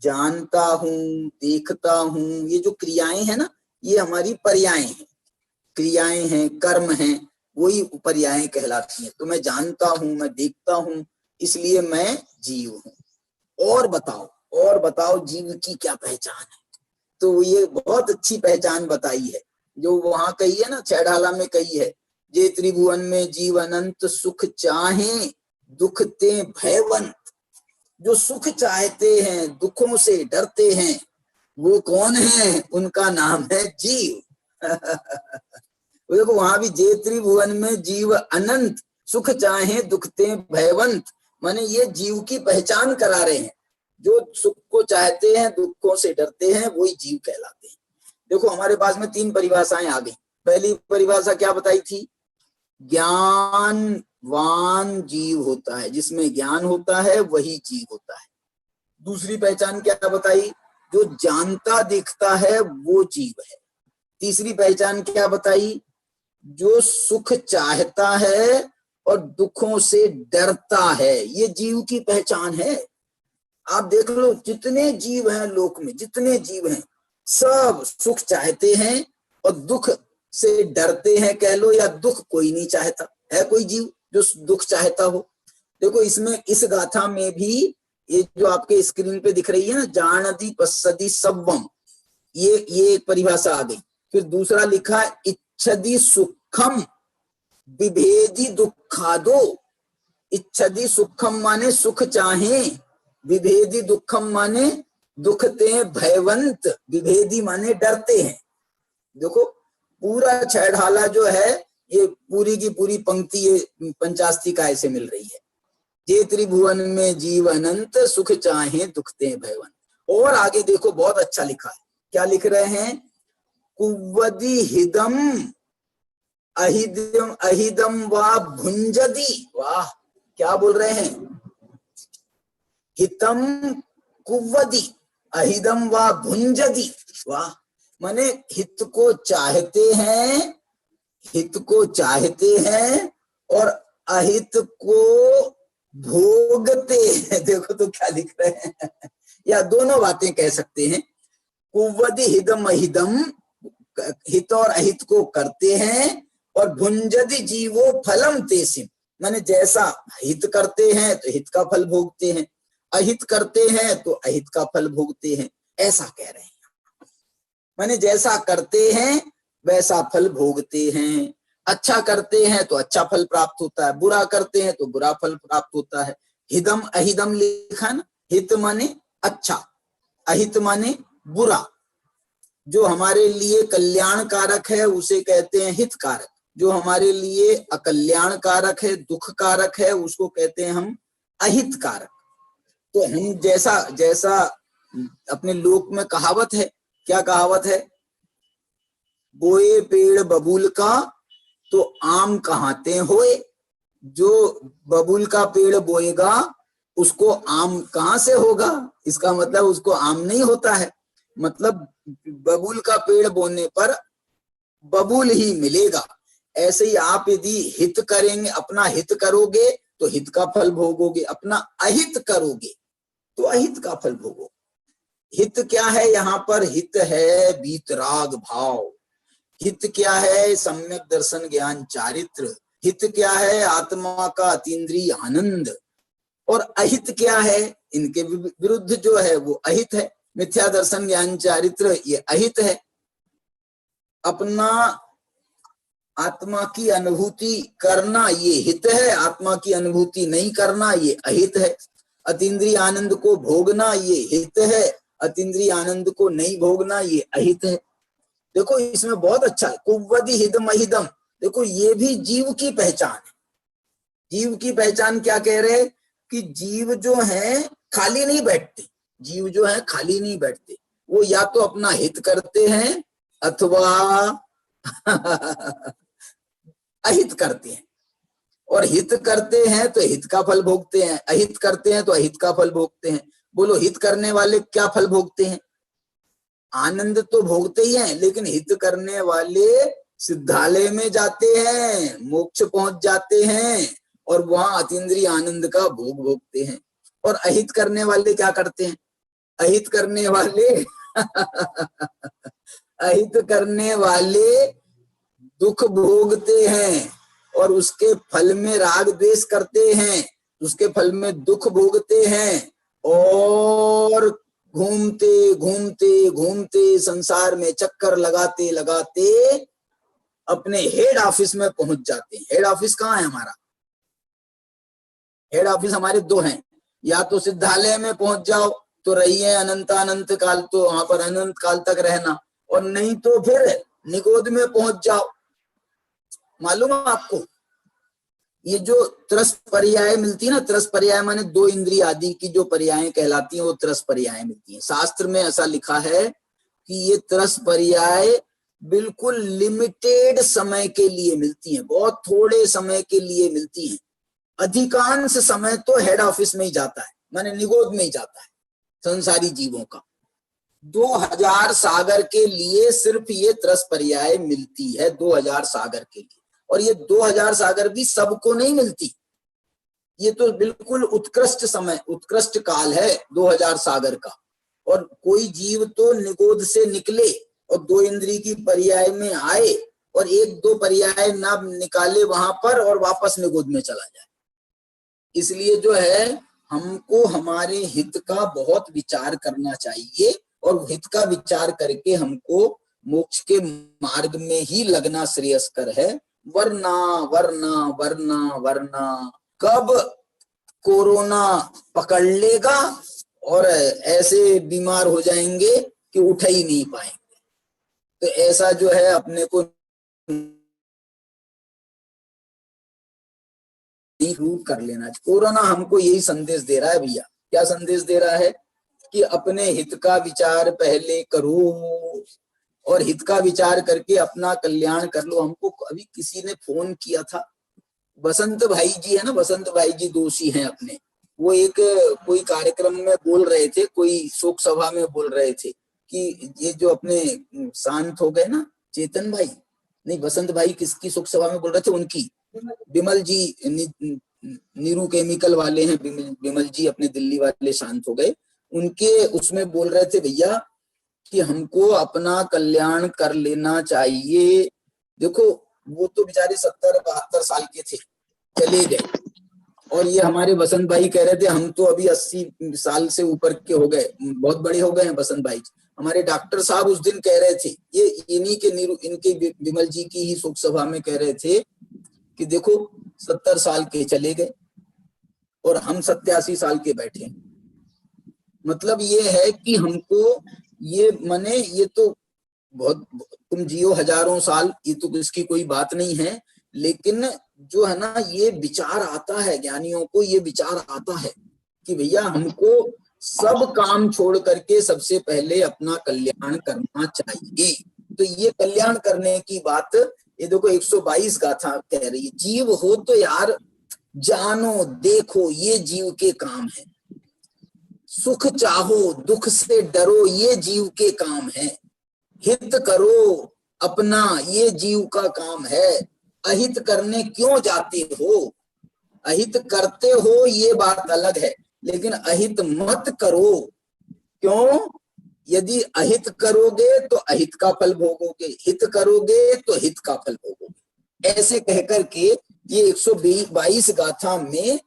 जानता हूं, देखता हूं, ये जो क्रियाएं हैं ना, ये हमारी पर्याय हैं, क्रियाएं हैं, कर्म हैं, वही पर्याय कहलाती हैं। तो मैं जानता हूं, मैं देखता हूं, इसलिए मैं जीव हूं। और बताओ जीव की क्या पहचान है? तो ये बहुत अच्छी पहचान बताई है, जो वहां कही है ना, छैढाला में कही है, जे त्रिभुवन में जीव अनंत, सुख चाहे दुख ते भयवंत। जो सुख चाहते हैं, दुखों से डरते हैं, वो कौन है? उनका नाम है जीव। देखो, वहां भी जे त्रिभुवन में जीव अनंत, सुख चाहे दुख ते भयवंत, माने ये जीव की पहचान करा रहे हैं। जो सुख को चाहते हैं, दुखों से डरते हैं, वही जीव कहलाते हैं। देखो, हमारे पास में 3 परिभाषाएं आ गई। पहली परिभाषा क्या बताई थी? ज्ञानवान जीव होता है, जिसमें ज्ञान होता है वही जीव होता है। दूसरी पहचान क्या बताई? जो जानता देखता है वो जीव है। तीसरी पहचान क्या बताई? जो सुख चाहता है और दुखों से डरता है, ये जीव की पहचान है। आप देख लो, जितने जीव हैं लोक में, जितने जीव हैं, सब सुख चाहते हैं और दुख से डरते हैं, कह लो, या दुख कोई नहीं चाहता है। कोई जीव जो दुख चाहता हो? देखो, इसमें इस गाथा में भी ये जो आपके स्क्रीन पे दिख रही है ना, जानदि पश्यति सर्वम, ये एक परिभाषा आ गई। फिर दूसरा लिखा इच्छति सुखम विभेदि दुखादो। इच्छति सुखम माने सुख चाहे, विभेदि दुखम माने दुखते भयवंत, विभेदी माने डरते हैं। देखो, पूरा छैढाला जो है, ये पूरी की पूरी पंक्ति ये पंचास्तिकाय से मिल रही है। जे त्रिभुवन में जीव अनंत, सुख चाहे दुखते भयवंत। और आगे देखो, बहुत अच्छा लिखा है। क्या लिख रहे हैं? कुव्वदि हिदम अहिदम अहिदम वा भुंजदि। वाह! क्या बोल रहे हैं? हितम कुव्वदि अहिदम वा भुंजदि। वाह! माने हित को चाहते हैं, हित को चाहते हैं और अहित को भोगते हैं। देखो तो क्या लिख रहे हैं, या दोनों बातें कह सकते हैं। कुव्वदि हिदम अहिदम, हित और अहित को करते हैं, और भुंजदि जीवो फलम तेसिम, माने जैसा हित करते हैं तो हित का फल भोगते हैं, अहित करते हैं तो अहित का फल भोगते हैं, ऐसा कह रहे हैं। माने जैसा करते हैं वैसा फल भोगते हैं। अच्छा करते हैं तो अच्छा फल प्राप्त होता है, बुरा करते हैं तो बुरा फल प्राप्त होता है। हिदम अहिदम लिखा ना, हित माने अच्छा, अहित माने बुरा। जो हमारे लिए कल्याणकारक है उसे कहते हैं हितकारक, जो हमारे लिए अकल्याणकारक है, दुख कारक है, उसको कहते हैं हम अहितकारक। तो हम जैसा जैसा अपने लोक में कहावत है, क्या कहावत है? बोए पेड़ बबूल का तो आम कहाते होए। जो बबूल का पेड़ बोएगा उसको आम कहाँ से होगा? इसका मतलब उसको आम नहीं होता है, मतलब बबूल का पेड़ बोने पर बबूल ही मिलेगा। ऐसे ही आप यदि हित करेंगे, अपना हित करोगे तो हित का फल भोगोगे, अपना अहित करोगे तो अहित का फल भोगोगे। हित क्या है यहाँ पर? हित है वीतराग भाव। हित क्या है? सम्यक दर्शन ज्ञान चारित्र। हित क्या है? आत्मा का अतीन्द्रिय आनंद। और अहित क्या है? इनके विरुद्ध जो है वो अहित है। मिथ्या दर्शन ज्ञान चारित्र ये अहित है। अपना आत्मा की अनुभूति करना ये हित है, आत्मा की अनुभूति नहीं करना ये अहित है। अतीन्द्रिय आनंद को भोगना ये हित है, अतीन्द्रिय आनंद को नहीं भोगना ये अहित है। देखो इसमें बहुत अच्छा है, कुव्वदि हिदम अहिदम। देखो ये भी जीव की पहचान है। जीव की पहचान क्या कह रहे? कि जीव जो है खाली नहीं बैठते, जीव जो है खाली नहीं बैठते, वो या तो अपना हित करते हैं अथवा अहित करते हैं। और हित करते हैं तो हित का फल भोगते हैं, अहित करते हैं तो अहित का फल भोगते हैं। बोलो हित करने वाले क्या फल भोगते हैं? आनंद तो भोगते ही हैं, लेकिन हित करने वाले सिद्धालय में जाते हैं, मोक्ष पहुंच जाते हैं और वहां अतीन्द्रिय आनंद का भोग भोगते हैं। और अहित करने वाले क्या करते हैं? अहित करने वाले अहित करने वाले दुख भोगते हैं और उसके फल में राग द्वेष करते हैं, उसके फल में दुख भोगते हैं और घूमते घूमते घूमते संसार में चक्कर लगाते लगाते अपने हेड ऑफिस में पहुंच जाते हैं। हेड ऑफिस कहाँ है हमारा? हेड ऑफिस हमारे दो हैं, या तो सिद्धालय में पहुंच जाओ तो रहिए अनंत काल, तो वहां पर अनंत काल तक रहना, और नहीं तो फिर निगोद में पहुंच जाओ। मालूम है आपको ये जो त्रस पर्याय मिलती है ना, त्रस पर्याय माने दो इंद्रिय आदि की जो पर्याय कहलाती हैं वो त्रस पर्याय मिलती हैं। शास्त्र में ऐसा लिखा है कि ये त्रस पर्याय बिल्कुल लिमिटेड समय के लिए मिलती हैं, बहुत थोड़े समय के लिए मिलती हैं। अधिकांश समय तो हेड ऑफिस में ही जाता है, माने निगोद में ही जाता है संसारी जीवों का। 2000 सागर के लिए सिर्फ ये त्रस पर्याय मिलती है, 2000 सागर के लिए। और ये 2000 सागर भी सबको नहीं मिलती, ये तो बिल्कुल उत्कृष्ट समय, उत्कृष्ट काल है 2000 सागर का। और कोई जीव तो निगोद से निकले और दो इंद्रिय की पर्याय में आए और एक दो पर्याय ना निकाले वहां पर और वापस निगोद में चला जाए। इसलिए जो है हमको हमारे हित का बहुत विचार करना चाहिए और हित का विचार करके हमको मोक्ष के मार्ग में ही लगना श्रेयस्कर है। वरना वरना वरना वरना कब कोरोना पकड़ लेगा और ऐसे बीमार हो जाएंगे कि उठ ही नहीं पाएंगे। तो ऐसा जो है अपने को रूट कर लेना चाहिए। कोरोना हमको यही संदेश दे रहा है भैया। क्या संदेश दे रहा है? कि अपने हित का विचार पहले करो और हित का विचार करके अपना कल्याण कर लो। हमको अभी किसी ने फोन किया था, बसंत भाई जी है ना, बसंत भाई जी दोषी हैं अपने, वो एक कोई कार्यक्रम में बोल रहे थे, कोई शोक सभा में बोल रहे थे कि ये जो अपने शांत हो गए ना चेतन भाई, नहीं बसंत भाई किसकी शोक सभा में बोल रहे थे? उनकी, विमल जी नीरू केमिकल वाले हैं, विमल जी अपने दिल्ली वाले शांत हो गए, उनके उसमें बोल रहे थे भैया कि हमको अपना कल्याण कर लेना चाहिए। देखो वो तो बेचारे 70-72 साल के थे, चले गए, और ये हमारे बसंत भाई कह रहे थे हम तो अभी 80 साल से ऊपर के हो गए, बहुत बड़े हो गए हैं बसंत भाई। हमारे डॉक्टर साहब उस दिन कह रहे थे, ये इन्हीं के नीरू, इनके विमल जी की ही शोक सभा में कह रहे थे कि देखो 70 साल के चले गए और हम 87 साल के बैठे। मतलब ये है कि हमको ये माने ये तो बहुत, तुम जियो हजारों साल, ये तो इसकी कोई बात नहीं है, लेकिन जो है ना ये विचार आता है ज्ञानियों को, ये विचार आता है कि भैया हमको सब काम छोड़ करके सबसे पहले अपना कल्याण करना चाहिए। तो ये कल्याण करने की बात ये देखो 122 गाथा कह रही है। जीव हो तो यार जानो देखो ये जीव के काम है, सुख चाहो दुख से डरो ये जीव के काम है, हित करो अपना ये जीव का काम है, अहित करने क्यों जाते हो, अहित करते हो ये बात अलग है, लेकिन अहित मत करो। क्यों? यदि अहित करोगे तो अहित का फल भोगोगे, हित करोगे तो हित का फल भोगोगे। ऐसे कहकर के ये 122 गाथा में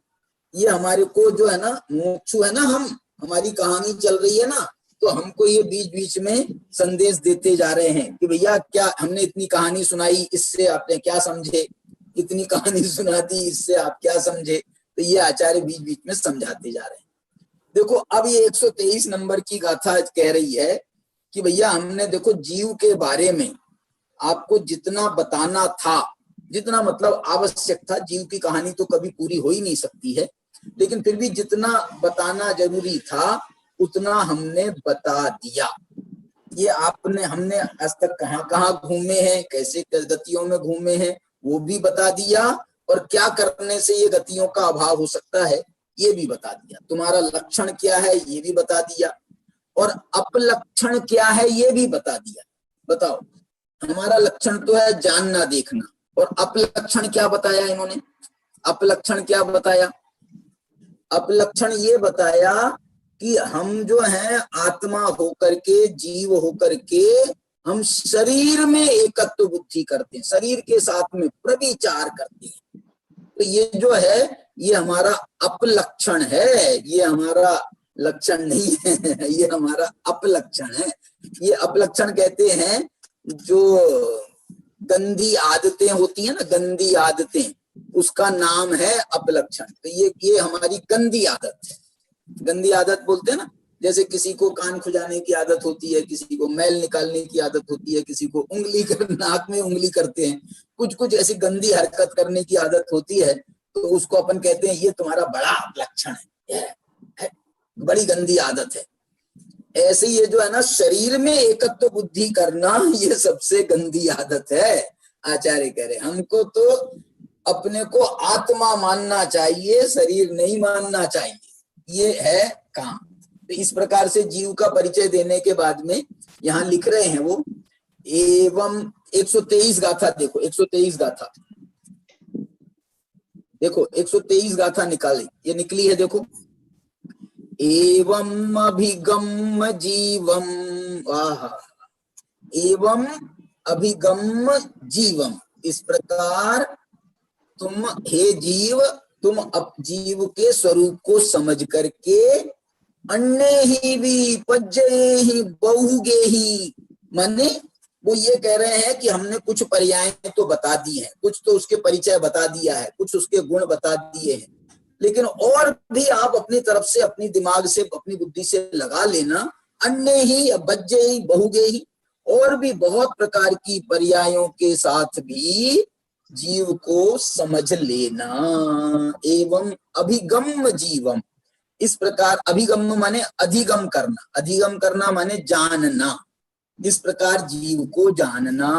ये हमारे को जो है ना मुमुक्षु है ना, हमारी कहानी चल रही है ना, तो हमको ये बीच बीच में संदेश देते जा रहे हैं कि भैया क्या हमने इतनी कहानी सुनाई, इससे आपने क्या समझे, इतनी कहानी सुना दी इससे आप क्या समझे। तो ये आचार्य बीच बीच में समझाते जा रहे हैं। देखो अब ये 123 नंबर की गाथा कह रही है कि भैया हमने देखो जीव के बारे में आपको जितना बताना था, जितना मतलब आवश्यक था, जीव की कहानी तो कभी पूरी हो ही नहीं सकती है, लेकिन फिर भी जितना बताना जरूरी था उतना हमने बता दिया। ये हमने आज तक कहाँ कहाँ घूमे हैं, कैसे गतियों में घूमे हैं वो भी बता दिया, और क्या करने से ये गतियों का अभाव हो सकता है ये भी बता दिया। तुम्हारा लक्षण क्या है ये भी बता दिया, और अपलक्षण क्या है ये भी बता दिया। बताओ, हमारा लक्षण तो है जानना देखना, और अपलक्षण क्या बताया इन्होंने? अपलक्षण क्या बताया? अपलक्षण ये बताया कि हम जो है आत्मा होकर के, जीव होकर के हम शरीर में एकत्व बुद्धि करते हैं, शरीर के साथ में प्रविचार करते हैं। तो ये जो है ये हमारा अपलक्षण है, ये हमारा लक्षण नहीं है, ये हमारा अपलक्षण है। ये अपलक्षण कहते हैं जो गंदी आदतें होती है ना, गंदी आदतें, उसका नाम है अपलक्षण। तो ये हमारी गंदी आदत है। गंदी आदत बोलते हैं ना, जैसे किसी को कान खुजाने की आदत होती है, किसी को मैल निकालने की आदत होती है, किसी को उंगली कर नाक में उंगली करते हैं, कुछ कुछ ऐसी गंदी हरकत करने की आदत होती है, तो उसको अपन कहते हैं ये तुम्हारा बड़ा लक्षण है, बड़ी गंदी आदत है। ऐसे ये जो है ना शरीर में एकत्व बुद्धि करना, ये सबसे गंदी आदत है। आचार्य कह रहे हमको तो अपने को आत्मा मानना चाहिए, शरीर नहीं मानना चाहिए, ये है काम। तो इस प्रकार से जीव का परिचय देने के बाद में यहाँ लिख रहे हैं वो एवं 123 गाथा। देखो 123 गाथा, देखो 123 गाथा निकाली, ये निकली है देखो। एवं अभिगम जीवम, एवं अभिगम जीवम, इस प्रकार तुम हे जीव, तुम अब जीव के स्वरूप को समझ करके अन्य ही भी पज्जे ही बहुगे ही, माने वो ये कह रहे हैं कि हमने कुछ पर्याय तो बता दी हैं, कुछ तो उसके परिचय बता दिया है, कुछ उसके गुण बता दिए हैं, लेकिन और भी आप अपनी तरफ से, अपनी दिमाग से, अपनी बुद्धि से लगा लेना। अन्य ही बज्जे ही बहुगे ही, और भी बहुत प्रकार की पर्यायों के साथ भी जीव को समझ लेना। एवं अभिगम जीवम, इस प्रकार अभिगम माने अधिगम करना, अधिगम करना माने जानना, इस प्रकार जीव को जानना।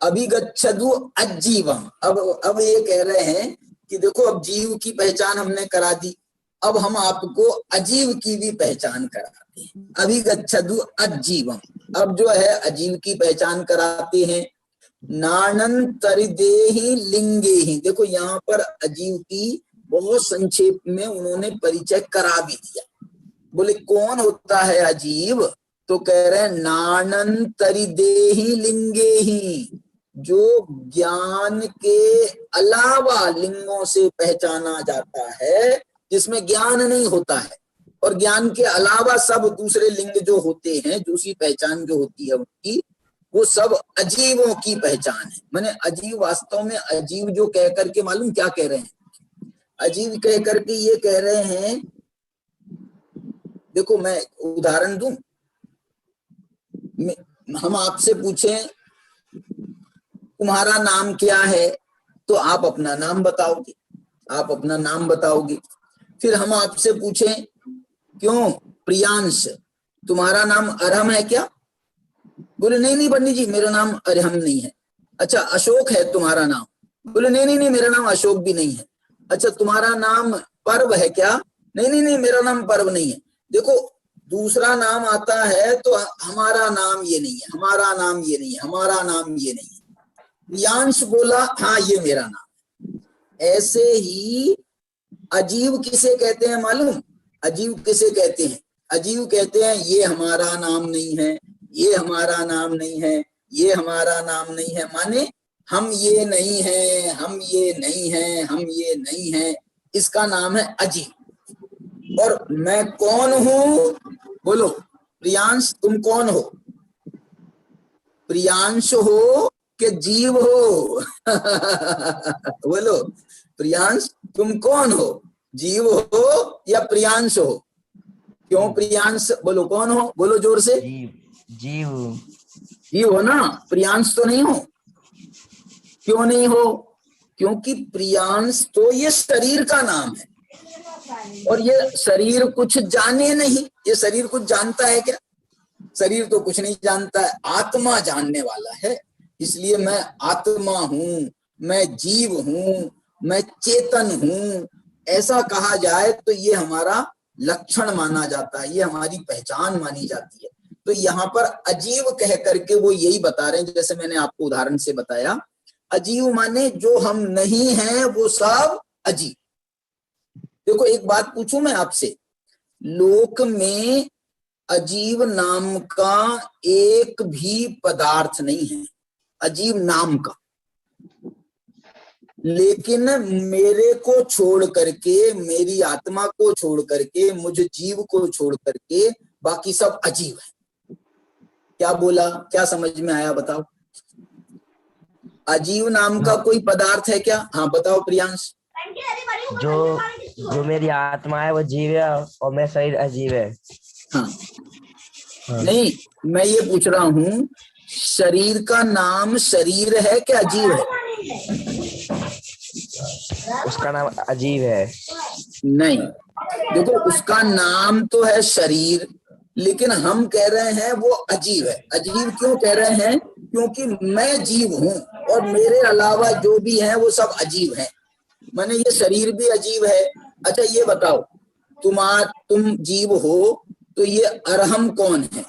अभिगच्छदु अजीवम, अब ये कह रहे हैं कि देखो अब जीव की पहचान हमने करा दी, अब हम आपको अजीव की भी पहचान कराते हैं। अभिगच्छदु अजीवम, अब जो है अजीव की पहचान कराते हैं। नानंतरिदेहि लिंगे ही, देखो यहाँ पर अजीव की बहुत संक्षेप में उन्होंने परिचय करा भी दिया। बोले कौन होता है अजीव? तो कह रहे हैं नानंतरिदेहि लिंगे ही, जो ज्ञान के अलावा लिंगों से पहचाना जाता है, जिसमें ज्ञान नहीं होता है, और ज्ञान के अलावा सब दूसरे लिंग जो होते हैं, दूसरी पहचान जो होती है उनकी, वो सब अजीवों की पहचान है। माने अजीव वास्तव में अजीव जो कह करके मालूम क्या कह रहे हैं? अजीव कह करके ये कह रहे हैं, देखो मैं उदाहरण दूं, हम आपसे पूछें तुम्हारा नाम क्या है, तो आप अपना नाम बताओगे, आप अपना नाम बताओगे। फिर हम आपसे पूछें क्यों प्रियांश तुम्हारा नाम अरहम है क्या? बोले नहीं नहीं पंडित जी मेरा नाम अरहम नहीं है। अच्छा अशोक है तुम्हारा नाम? बोले नहीं नहीं नहीं, मेरा नाम अशोक भी नहीं है। अच्छा तुम्हारा नाम पर्व है क्या? नहीं नहीं नहीं, मेरा नाम पर्व नहीं है। देखो दूसरा नाम आता है तो हमारा नाम ये नहीं है, हमारा नाम ये नहीं है, हमारा नाम ये नहीं है। प्रियांश बोला हाँ ये मेरा नाम। ऐसे ही अजीब किसे कहते हैं मालूम? अजीब किसे कहते हैं? अजीब कहते हैं ये हमारा नाम नहीं है, ये हमारा नाम नहीं है, ये हमारा नाम नहीं है, माने हम ये नहीं है, हम ये नहीं है, हम ये नहीं है, इसका नाम है अजीब। और मैं कौन हूं? बोलो प्रियांश तुम कौन हो? प्रियांश हो कि जीव हो? बोलो प्रियांश तुम कौन हो? जीव हो या प्रियांश हो? क्यों प्रियांश? बोलो कौन हो? बोलो जोर से।
जीव
जीव हो ना, प्रियांश तो नहीं हो। क्यों नहीं हो? क्योंकि प्रियांश तो ये शरीर का नाम है और ये शरीर कुछ जाने नहीं। ये शरीर कुछ जानता है क्या? शरीर तो कुछ नहीं जानता है, आत्मा जानने वाला है। इसलिए मैं आत्मा हूं, मैं जीव हूं, मैं चेतन हूं, ऐसा कहा जाए तो ये हमारा लक्षण माना जाता है, ये हमारी पहचान मानी जाती है। तो यहाँ पर अजीव कह करके वो यही बता रहे हैं, जैसे मैंने आपको उदाहरण से बताया, अजीव माने जो हम नहीं हैं वो सब अजीब। देखो एक बात पूछूं मैं आपसे, लोक में अजीब नाम का एक भी पदार्थ नहीं है, अजीब नाम का। लेकिन मेरे को छोड़ करके, मेरी आत्मा को छोड़ करके, मुझ जीव को छोड़ करके बाकी सब अजीब है। क्या बोला? क्या समझ में आया बताओ? अजीब नाम का कोई पदार्थ है क्या? हाँ बताओ प्रियांश।
जो मेरी आत्मा है वो जीव है और मेरा शरीर अजीब है।
हाँ नहीं, मैं ये पूछ रहा हूँ शरीर का नाम शरीर है क्या अजीब है?
उसका नाम अजीब है।
नहीं, देखो उसका नाम तो है शरीर, लेकिन हम कह रहे हैं वो अजीब है। अजीब क्यों कह रहे हैं? क्योंकि मैं जीव हूं और मेरे अलावा जो भी है वो सब अजीब हैं। माने ये शरीर भी अजीब है। अच्छा ये बताओ, तुम जीव हो तो ये अरहम कौन है?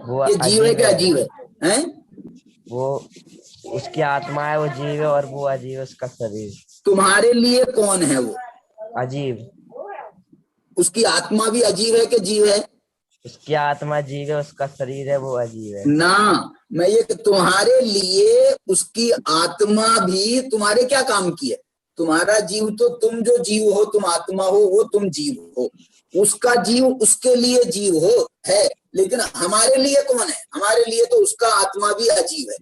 वो
ये जीव है क्या अजीब है? हैं?
वो उसकी आत्मा है, वो जीव है और वो अजीब है उसका शरीर।
तुम्हारे लिए कौन है वो?
अजीब।
उसकी आत्मा भी अजीब है कि जीव है?
उसकी आत्मा जीव है, उसका शरीर है वो अजीब है
ना, मैं ये तुम्हारे लिए उसकी आत्मा भी तुम्हारे क्या काम की है? तुम्हारा जीव तो तुम जो जीव हो, तुम आत्मा हो, वो तुम जीव हो। उसका जीव उसके लिए जीव हो है, लेकिन हमारे लिए कौन है? हमारे लिए तो उसका आत्मा भी अजीब है।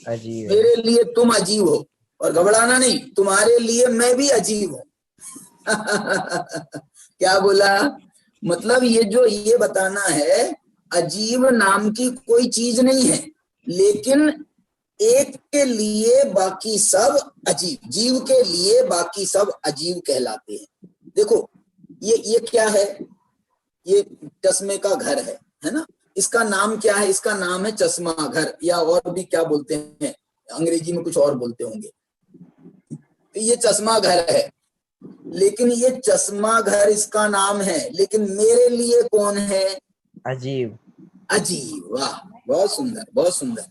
अजीब है।
मेरे लिए तुम अजीब हो, और घबराना नहीं, तुम्हारे लिए मैं भी अजीब हूं। क्या बोला? मतलब ये बताना है, अजीब नाम की कोई चीज नहीं है, लेकिन एक के लिए बाकी सब अजीब, जीव के लिए बाकी सब अजीब कहलाते हैं। देखो ये क्या है? ये चश्मे का घर है ना? इसका नाम क्या है? इसका नाम है चश्मा घर, या और भी क्या बोलते हैं, अंग्रेजी में कुछ और बोलते होंगे। तो ये चश्मा घर है, लेकिन ये चश्मा घर इसका नाम है, लेकिन मेरे लिए कौन है?
अजीब।
अजीब। वाह, बहुत सुंदर, बहुत सुंदर।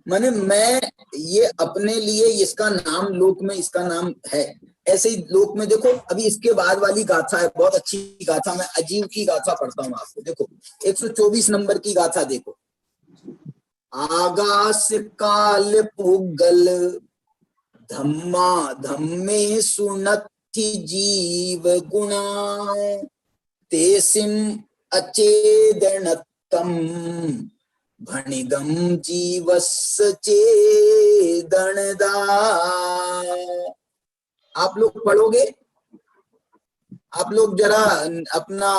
माने मैं ये अपने लिए इसका नाम, लोक में इसका नाम है। ऐसे ही लोक में देखो, अभी इसके बाद वाली गाथा है, बहुत अच्छी गाथा। मैं अजीब की गाथा पढ़ता हूँ आपको। देखो 124 नंबर की गाथा देखो। आगास काल पुगल धम्मा धम्मे सुनति जीव गुणा तेसिम अचेदनतम भणिगम जीवस् चेदनदा। आप लोग पढ़ोगे? आप लोग जरा अपना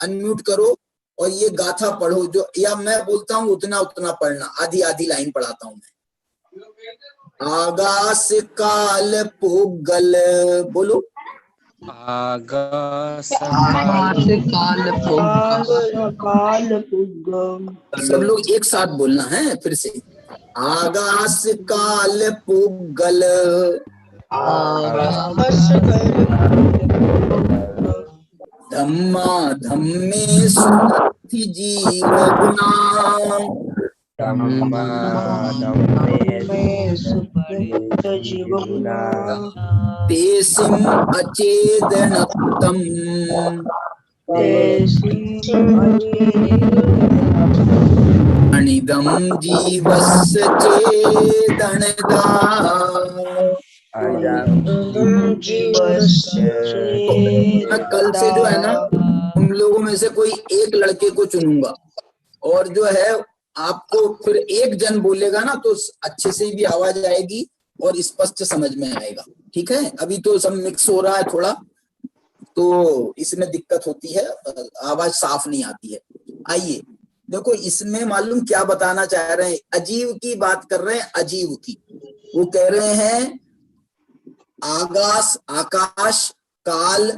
अनम्यूट करो और ये गाथा पढ़ो, जो या मैं बोलता हूँ उतना उतना पढ़ना, आधी आधी लाइन पढ़ाता हूं मैं। आगास काल पुगल, बोलो।
आगास
सब लोग एक साथ बोलना है फिर से। आगास काल पुगल धम्मा धम्मे सुनति जीव गुणा
धम्मा धम्मे जीवगुणा
तेसिम अचेदनक्तम अनिदम जीवस्य चेदनदा। मैं कल से जो है ना तुम लोगों में से कोई एक लड़के को चुनूंगा और जो है आपको फिर एक जन बोलेगा ना तो अच्छे से भी आवाज आएगी और स्पष्ट समझ में आएगा। ठीक है, अभी तो सब मिक्स हो रहा है थोड़ा, तो इसमें दिक्कत होती है, आवाज साफ नहीं आती है। आइए देखो, इसमें मालूम क्या बताना चाह रहे हैं, अजीव की बात कर रहे हैं, अजीव की। वो कह रहे हैं आकाश आकाश, काल,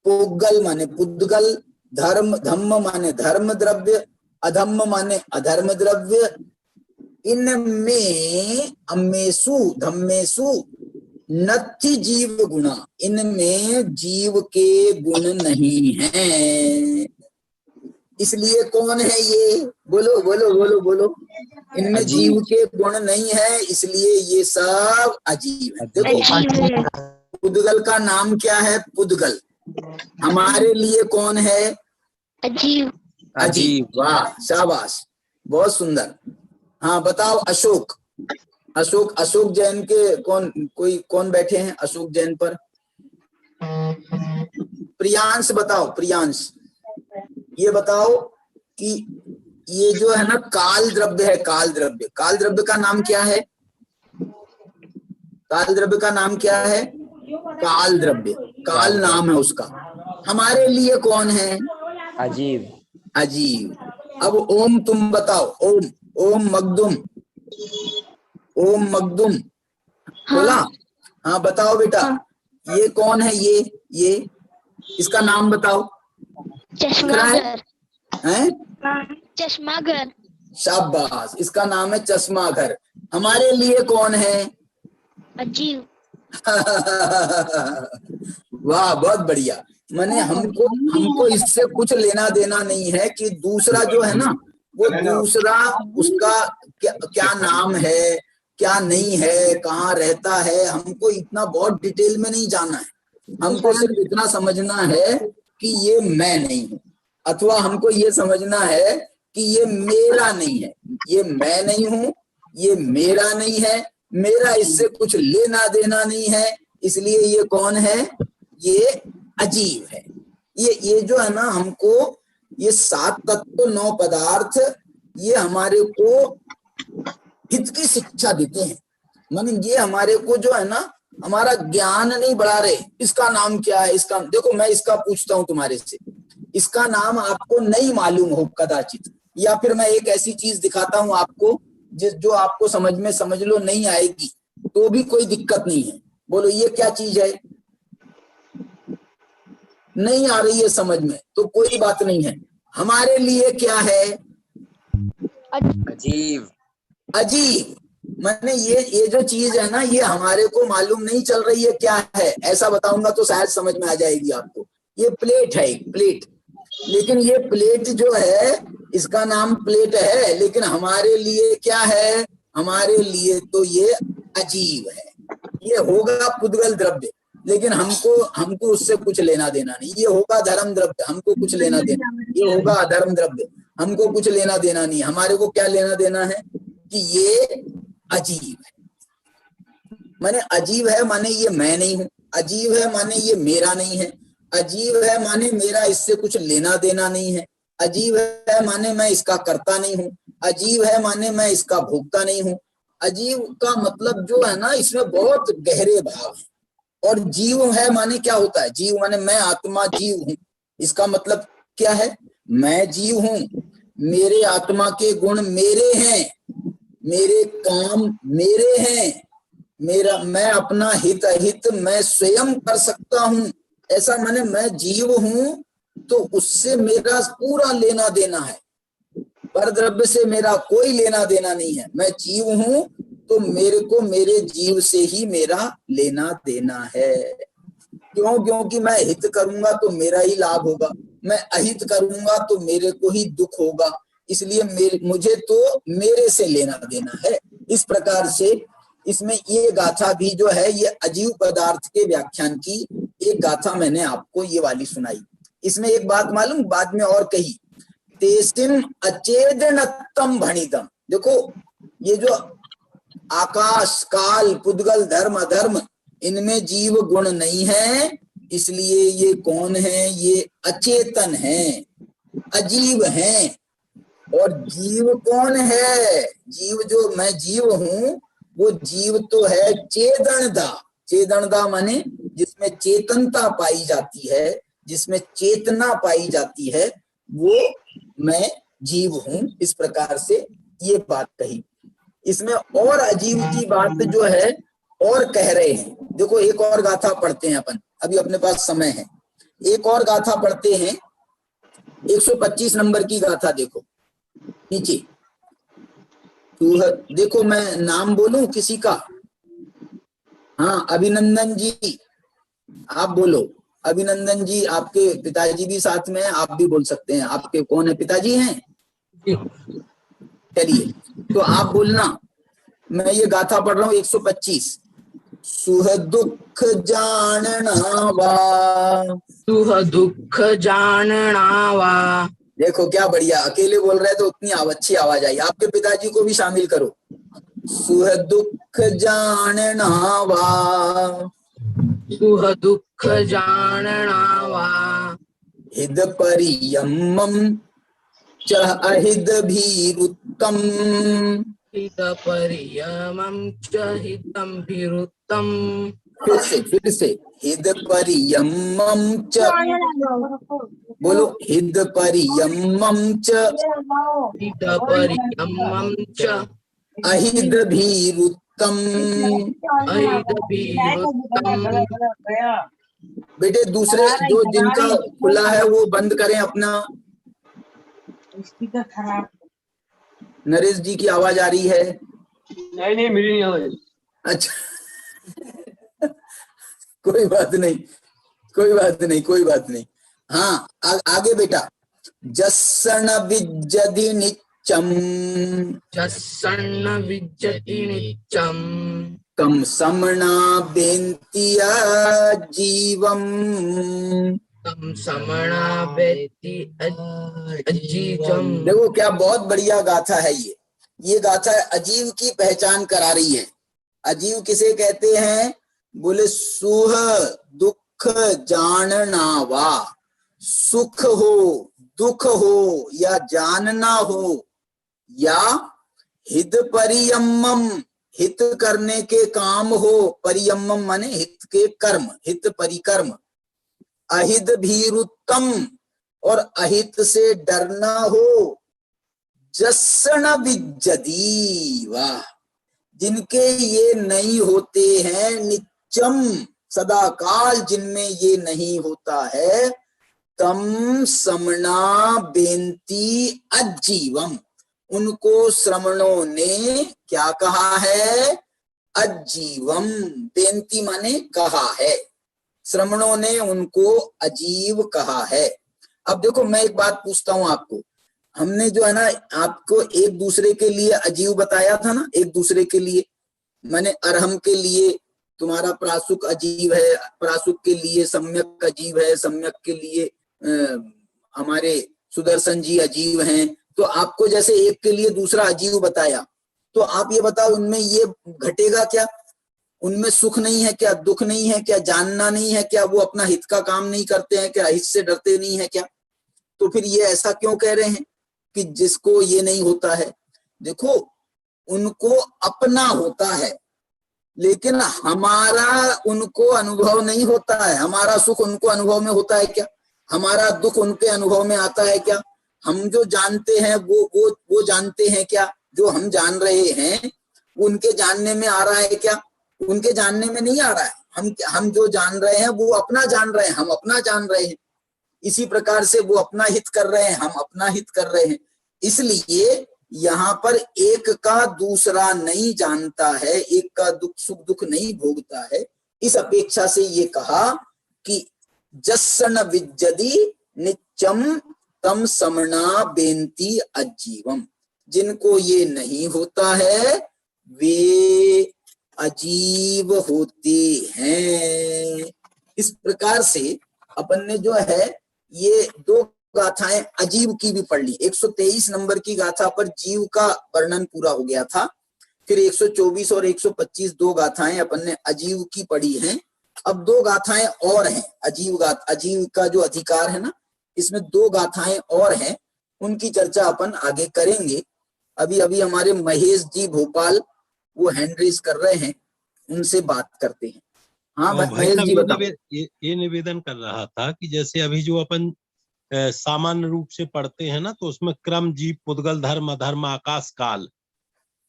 पुद्गल माने पुद्गल, धर्म धम्म माने धर्म द्रव्य, अधम्म माने अधर्म द्रव्य, इनमें अम्मेसु धम्मेसु नत्थि जीव गुणा, इनमें जीव के गुण नहीं हैं। इसलिए कौन है ये, बोलो बोलो बोलो बोलो, इनमें जीव के गुण नहीं है, इसलिए ये सब अजीब है। देखो पुद्गल का नाम क्या है, पुद्गल हमारे लिए कौन है,
अजीब।
अजीब, वाह शाबाश, बहुत सुंदर। हाँ बताओ अशोक, अशोक अशोक जैन के कौन बैठे हैं अशोक जैन पर? प्रियांश बताओ, प्रियांश ये बताओ कि ये जो है ना काल द्रव्य है, काल द्रव्य, काल द्रव्य का नाम क्या है, काल द्रव्य का नाम क्या है, काल द्रव्य, काल नाम है उसका, हमारे लिए कौन है,
अजीब।
अजीब। अब ओम तुम बताओ, ओम, ओम मगदुम, ओम मगदुम बोला? हाँ बताओ बेटा, ये कौन है, ये इसका नाम बताओ।
चश्माघर
है,
चश्माघर।
शाबाश, इसका नाम है चश्माघर। हमारे लिए कौन है,
अजीब।
वाह बहुत बढ़िया। माने हमको इससे कुछ लेना देना नहीं है कि दूसरा जो है ना वो दूसरा उसका क्या नाम है, क्या नहीं है, कहाँ रहता है, हमको इतना बहुत डिटेल में नहीं जाना है। हमको सिर्फ इतना समझना है कि ये मैं नहीं हूँ, अथवा हमको ये समझना है कि ये मेरा नहीं है, ये मैं नहीं हूँ, ये मेरा नहीं है, मेरा इससे कुछ लेना देना नहीं है, इसलिए ये कौन है, ये अजीब है। ये जो है ना हमको ये 7 तत्व 9 पदार्थ ये हमारे को हित की शिक्षा देते हैं। माने ये हमारे को जो है ना हमारा ज्ञान नहीं बढ़ा रहे, इसका नाम क्या है, इसका देखो मैं इसका पूछता हूँ तुम्हारे से, इसका नाम आपको नहीं मालूम हो कदाचित, या फिर मैं एक ऐसी चीज दिखाता हूँ आपको जो आपको समझ लो नहीं आएगी तो भी कोई दिक्कत नहीं है। बोलो ये क्या चीज है, नहीं आ रही है समझ में तो कोई बात नहीं है। हमारे लिए क्या है,
अजीब।
अजीब। मैंने ये जो चीज है ना ये हमारे को मालूम नहीं चल रही है क्या है, ऐसा बताऊंगा तो शायद समझ में आ जाएगी आपको। ये प्लेट है, एक प्लेट, लेकिन ये प्लेट जो है इसका नाम प्लेट है, लेकिन हमारे लिए क्या है, हमारे लिए तो ये अजीब है। ये होगा पुद्गल द्रव्य, लेकिन हमको उससे कुछ लेना देना नहीं। ये होगा धर्म द्रव्य, हमको कुछ लेना देना, ये होगा अधर्म द्रव्य, हमको कुछ लेना देना नहीं। हमारे को क्या लेना देना है कि ये अजीब है। माने अजीब है माने ये मैं नहीं हूं, अजीब है माने ये मेरा नहीं है, अजीब है माने मेरा इससे कुछ लेना देना नहीं है, अजीब है माने मैं इसका कर्ता नहीं हूं, अजीब है माने मैं इसका भोक्ता नहीं हूं। अजीब का मतलब जो है ना इसमें बहुत गहरे भाव है। और जीव है माने क्या होता है, जीव माने मैं आत्मा जीव हूं, इसका मतलब क्या है, मैं जीव हूं, मेरे आत्मा के गुण मेरे हैं, मेरे काम मेरे हैं, मैं अपना हित अहित मैं स्वयं कर सकता हूं, ऐसा माने मैं जीव हूं तो उससे मेरा पूरा लेना देना है। पर द्रव्य से मेरा कोई लेना देना नहीं है। मैं जीव हूं तो मेरे को मेरे जीव से ही मेरा लेना देना है। क्यों? क्योंकि मैं हित करूंगा तो मेरा ही लाभ होगा, मैं अहित करूंगा तो मेरे को ही दुख होगा, इसलिए मुझे तो मेरे से लेना देना है। इस प्रकार से इसमें ये गाथा भी जो है ये अजीव पदार्थ के व्याख्यान की एक गाथा मैंने आपको ये वाली सुनाई। इसमें एक बात मालूम बाद में और कही, तेसिम अचेदनत्तम भणितम। देखो ये जो आकाश काल पुद्गल धर्म अधर्म इनमें जीव गुण नहीं है, इसलिए ये कौन है? ये अचेतन है, अजीव हैं। और जीव कौन है? जीव जो मैं जीव हूं वो जीव तो है चेतनदा। चेतनदा माने जिसमें चेतनता पाई जाती है, जिसमें चेतना पाई जाती है, वो मैं जीव हूं। इस प्रकार से ये बात कही। इसमें और अजीव की बात जो है और कह रहे हैं। देखो एक और गाथा पढ़ते हैं अपन, अभी अपने पास समय है। एक और गाथा पढ़ते हैं, 125 नंबर की गाथा देखो नीचे। देखो मैं नाम बोलूं किसी का? हाँ अभिनंदन जी, आप बोलो। अभिनंदन जी, आपके पिताजी भी साथ में हैं, आप भी बोल सकते हैं। आपके कौन है? पिताजी हैं? चलिए तो आप बोलना। मैं ये गाथा पढ़ रहा हूँ 125। सुह दुख जानना वा,
सुह दुख जानना वा।
देखो क्या बढ़िया, अकेले बोल रहे तो उतनी अच्छी आवाज आई। आपके पिताजी को भी शामिल करो। सुह दुख जानना वा,
सुह दुख जानना वा।
हिद परियम्मम च अहिद भीरुत्तम।
हित परियमं च हितं भीरुत्तम।
फिर से हिद परियम्मम च, बोलो हिद परियम्मम च
हित परियमं च
अहिद भीरुत्तम।
अहित भीरुत्तम।
बेटे दूसरे जो जिनका खुला है वो बंद करें अपना।
स्पीकर खराब।
नरेश जी की आवाज आ रही है?
नहीं मेरी नहीं आवाज।
अच्छा कोई बात नहीं, कोई बात नहीं, कोई बात नहीं। हाँ आगे बेटा। जस्सण विज्जति निच्चम,
जस्सन्न विज्जति निच्चम।
कम समना बेन्तिया जीवम।
तम समणा बेति अजीवम।
देखो क्या बहुत बढ़िया गाथा है ये गाथा अजीव की पहचान करा रही है। अजीव किसे कहते हैं? बोले सुह दुख जानना वा। सुख हो, दुख हो या जानना हो, या हित परियम्मम हित करने के काम हो। परियम्मम माने हित के कर्म, हित परिकर्म। अहित भीरुत्तम और अहित से डरना हो। जस्सण विज्जति, वाह, जिनके ये नहीं होते हैं। निच्चम सदा काल जिनमें ये नहीं होता है। तम समणा बेन्ति अजीवम, उनको श्रमणों ने क्या कहा है? अजीवम। बेन्ति माने कहा है, श्रमणों ने उनको अजीव कहा है। अब देखो मैं एक बात पूछता हूं आपको। हमने जो है ना आपको एक दूसरे के लिए अजीव बताया था ना, एक दूसरे के लिए मैंने अरहम के लिए तुम्हारा प्रासुक अजीव है, प्रासुक के लिए सम्यक अजीव है, सम्यक के लिए हमारे सुदर्शन जी अजीव हैं। तो आपको जैसे एक के लिए दूसरा अजीव बताया, तो आप ये बताओ उनमें ये घटेगा क्या? उनमें सुख नहीं है क्या? दुख नहीं है क्या? जानना नहीं है क्या? वो अपना हित का काम नहीं करते हैं क्या? हित से डरते नहीं है क्या? तो फिर ये ऐसा क्यों कह रहे हैं कि जिसको ये नहीं होता है? देखो उनको अपना होता है, लेकिन हमारा उनको अनुभव नहीं होता है। हमारा सुख उनको अनुभव में होता है क्या? हमारा दुख उनके अनुभव में आता है क्या? हम जो जानते हैं वो जानते हैं क्या? जो हम जान रहे हैं उनके जानने में आ रहा है क्या? उनके जानने में नहीं आ रहा है। हम जो जान रहे हैं वो अपना जान रहे हैं, हम अपना जान रहे हैं। इसी प्रकार से वो अपना हित कर रहे हैं, हम अपना हित कर रहे हैं। इसलिए यहाँ पर एक का दूसरा नहीं जानता है, एक का दुख सुख दुख नहीं भोगता है। इस अपेक्षा से ये कहा कि जस्सन विज्जति नित्यम तम समणा बेंती अजीवम, जिनको ये नहीं होता है वे अजीव होते हैं। इस प्रकार से अपन ने जो है ये दो गाथाएं अजीव की भी पढ़ ली। 123 नंबर की गाथा पर जीव का वर्णन पूरा हो गया था। फिर 124 और 125 दो गाथाएं अपन ने अजीव की पढ़ी हैं। अब दो गाथाएं और हैं अजीव का जो अधिकार है ना, इसमें दो गाथाएं और हैं, उनकी चर्चा अपन आगे करेंगे। अभी अभी हमारे महेश जी भोपाल वो हैंड रेज कर रहे हैं, उनसे बात करते हैं। हाँ महेश जी बताओ।
ये निवेदन कर रहा था कि जैसे अभी जो अपन सामान्य रूप से पढ़ते हैं ना, तो उसमें क्रम जीव पुद्गल धर्म अधर्म आकाश काल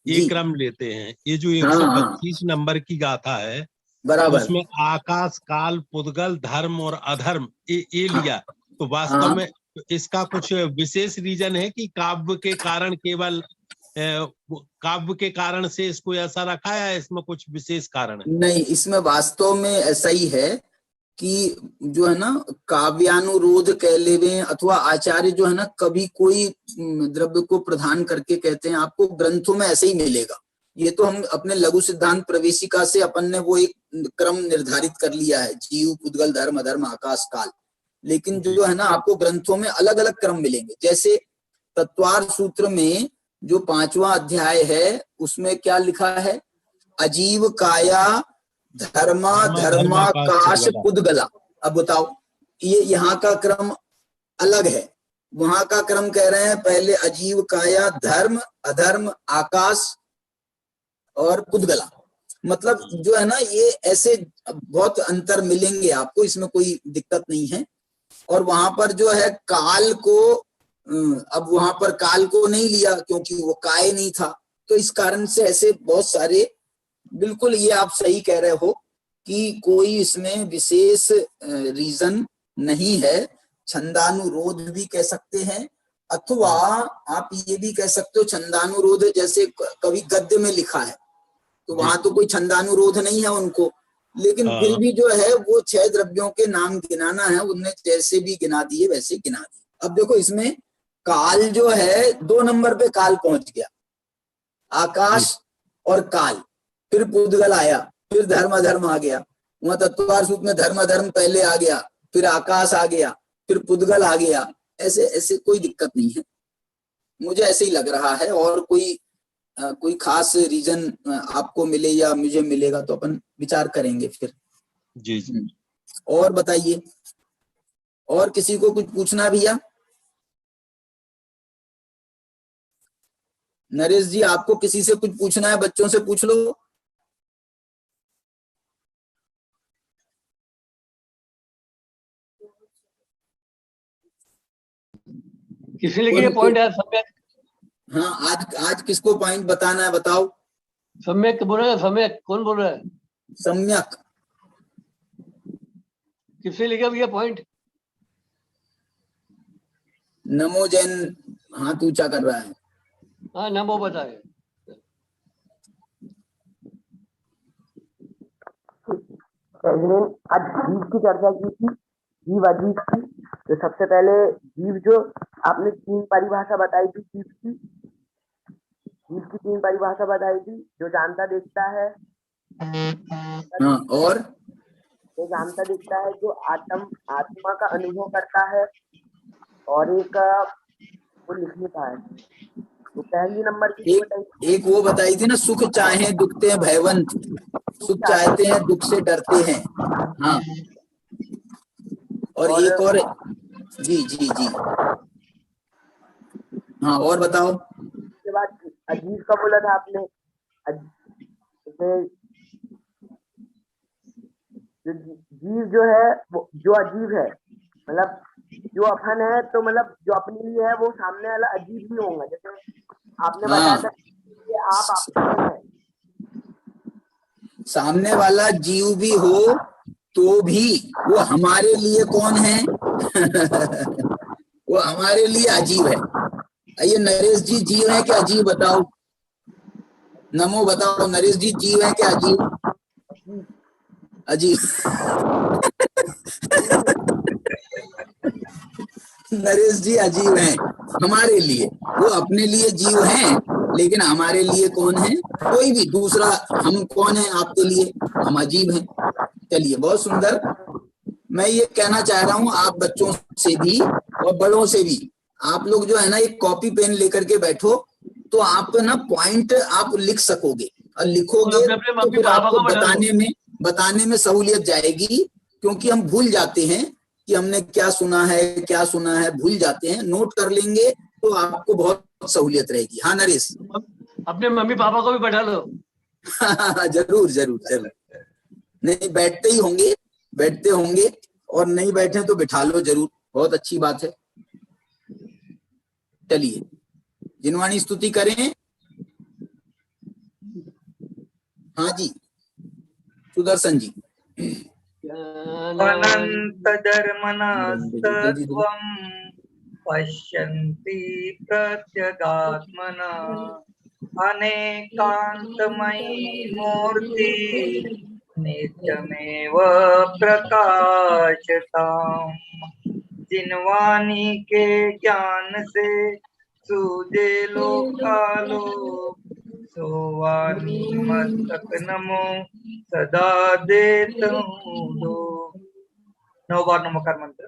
ये क्रम लेते हैं। ये जो 125 नंबर की गाथा है
बराबर,
उसमें आकाश काल पुद्गल धर्म और अधर्म ये लिया, तो वास्तव में इसका कुछ विशेष रीजन है कि काव्य के कारण, केवल काव्य के कारण से इसको ऐसा रखा है, इसमें कुछ विशेष कारण है?
नहीं, इसमें वास्तव में ऐसा ही है कि जो है ना काव्यानुरोध कह लेवे, अथवा आचार्य जो है ना कभी कोई द्रव्य को प्रधान करके कहते हैं, आपको ग्रंथों में ऐसे ही मिलेगा। ये तो हम अपने लघु सिद्धांत प्रवेशिका से अपन ने वो एक क्रम निर्धारित कर लिया है, जीव पुद्गल धर्म अधर्म आकाश काल, लेकिन जो है ना आपको ग्रंथों में अलग अलग क्रम मिलेंगे। जैसे तत्वार सूत्र में जो 5वां अध्याय है उसमें क्या लिखा है, अजीव काया धर्मा धर्माकाश पुद्गला। अब बताओ, ये यहाँ का क्रम अलग है, वहां का क्रम कह रहे हैं पहले अजीव काया धर्म अधर्म आकाश और पुद्गला। मतलब जो है ना ये ऐसे बहुत अंतर मिलेंगे आपको, इसमें कोई दिक्कत नहीं है। और वहां पर जो है काल को, अब वहां पर काल को नहीं लिया क्योंकि वो काय नहीं था, तो इस कारण से ऐसे बहुत सारे, बिल्कुल ये आप सही कह रहे हो कि कोई इसमें विशेष रीजन नहीं है। छंदानुरोध भी कह सकते हैं, अथवा आप ये भी कह सकते हो छंदानुरोध, जैसे कभी गद्य में लिखा है तो वहां तो कोई छंदानुरोध नहीं है उनको, लेकिन फिर भी जो है वो 6 द्रव्यों के नाम गिनाना है, उनने जैसे भी गिना दिए वैसे गिना दिए। अब देखो इसमें काल जो है 2 नंबर पे काल पहुंच गया, आकाश और काल, फिर पुद्गल आया, फिर धर्म अधर्म आ गया। वहां तत्वार सूत्र में धर्म अधर्म पहले आ गया, फिर आकाश आ गया, फिर पुद्गल आ गया। ऐसे ऐसे कोई दिक्कत नहीं है, मुझे ऐसे ही लग रहा है। और कोई खास रीजन आपको मिले या मुझे मिलेगा तो अपन विचार करेंगे फिर।
जी जी।
और बताइए, और किसी को कुछ पूछना भैया? नरेश जी, आपको किसी से कुछ पूछना है? बच्चों से पूछ लो।
किसी लिखे पॉइंट है सम्यक?
हाँ, आज किसको पॉइंट बताना है बताओ।
सम्यक बोल रहे हैं, सम्यक कौन बोल रहा है?
सम्यक
किससे लिखा भैया पॉइंट?
नमो जैन हाथ ऊंचा कर रहा है।
हाँ नमो बताए।
आज जीव की चर्चा की थी, जीव अजीव की। तो सबसे पहले जीव जो आपने 3 परिभाषा बताई थी जीव की, जीव की 3 परिभाषा बताई थी। जो जानता देखता है,
और
जो जानता देखता है, जो आत्मा का अनुभव करता है, और एक वो लिखने का है। तो पहली नंबर की
एक वो बताई थी ना, सुख चाहे दुखते हैं भयवंत, सुख चाहते हैं दुख से डरते हैं। हाँ, और एक और, जी जी जी, हाँ और बताओ।
उसके बाद अजीब का बोला था आपने, जीव जो है वो जो अजीब है, मतलब जो अपन है, तो मतलब जो अपने लिए है वो सामने वाला अजीब ही होगा। जैसे आपने बताया था कि आप अपने हैं,
सामने वाला जीव भी हो तो भी वो हमारे लिए कौन है? वो हमारे लिए अजीब है। आइए नरेश जी, जीव है क्या अजीब बताओ? नमो बताओ, नरेश जी जीव है क्या अजीब? अजीब। नरेश जी अजीब हैं हमारे लिए, वो अपने लिए जीव हैं, लेकिन हमारे लिए कौन है? कोई भी दूसरा। हम कौन है आपके लिए? हम अजीब हैं। चलिए, बहुत सुंदर। मैं ये कहना चाह रहा हूँ आप बच्चों से भी और बड़ों से भी, आप लोग जो है ना एक कॉपी पेन लेकर के बैठो, तो आप ना पॉइंट आप लिख सकोगे, और लिखोगे तो फिर आपको बताने में सहूलियत जाएगी, क्योंकि हम भूल जाते हैं कि हमने क्या सुना है, भूल जाते हैं। नोट कर लेंगे तो आपको बहुत सहूलियत रहेगी। हाँ नरेश?
अपने मम्मी पापा को भी बैठा लो।
जरूर जरूर जरूर। नहीं बैठते होंगे, और नहीं बैठे तो बिठा लो जरूर, बहुत अच्छी बात है। चलिए जिनवाणी स्तुति करें। हाँ जी सुदर्शन जी।
अनंत धर्मनस्तत्वं पश्यन्ति प्रत्यगात्मना अनेकान्तमयी मूर्ति नित्यमेव प्रकाशताम्। जिनवाणी के ज्ञान से सूझे लोकालोक, सोवानी मस्तक नमो सदा देता हूँ दो। 9 बार नमोकार मंत्र।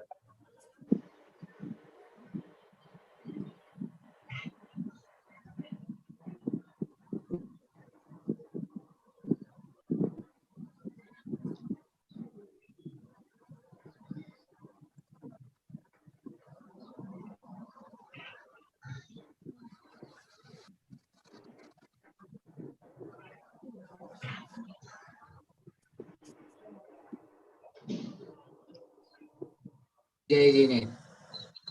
जय जिनेन्द्र।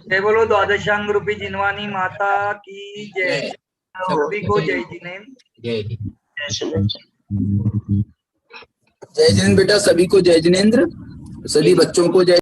जय बोलो द्वादशांग रूपी जिनवानी माता की जय। सभी को जय जिनेन्द्र।
जय
जय जिनेन्द्र बेटा, सभी को जय जिनेन्द्र, सभी बच्चों को जय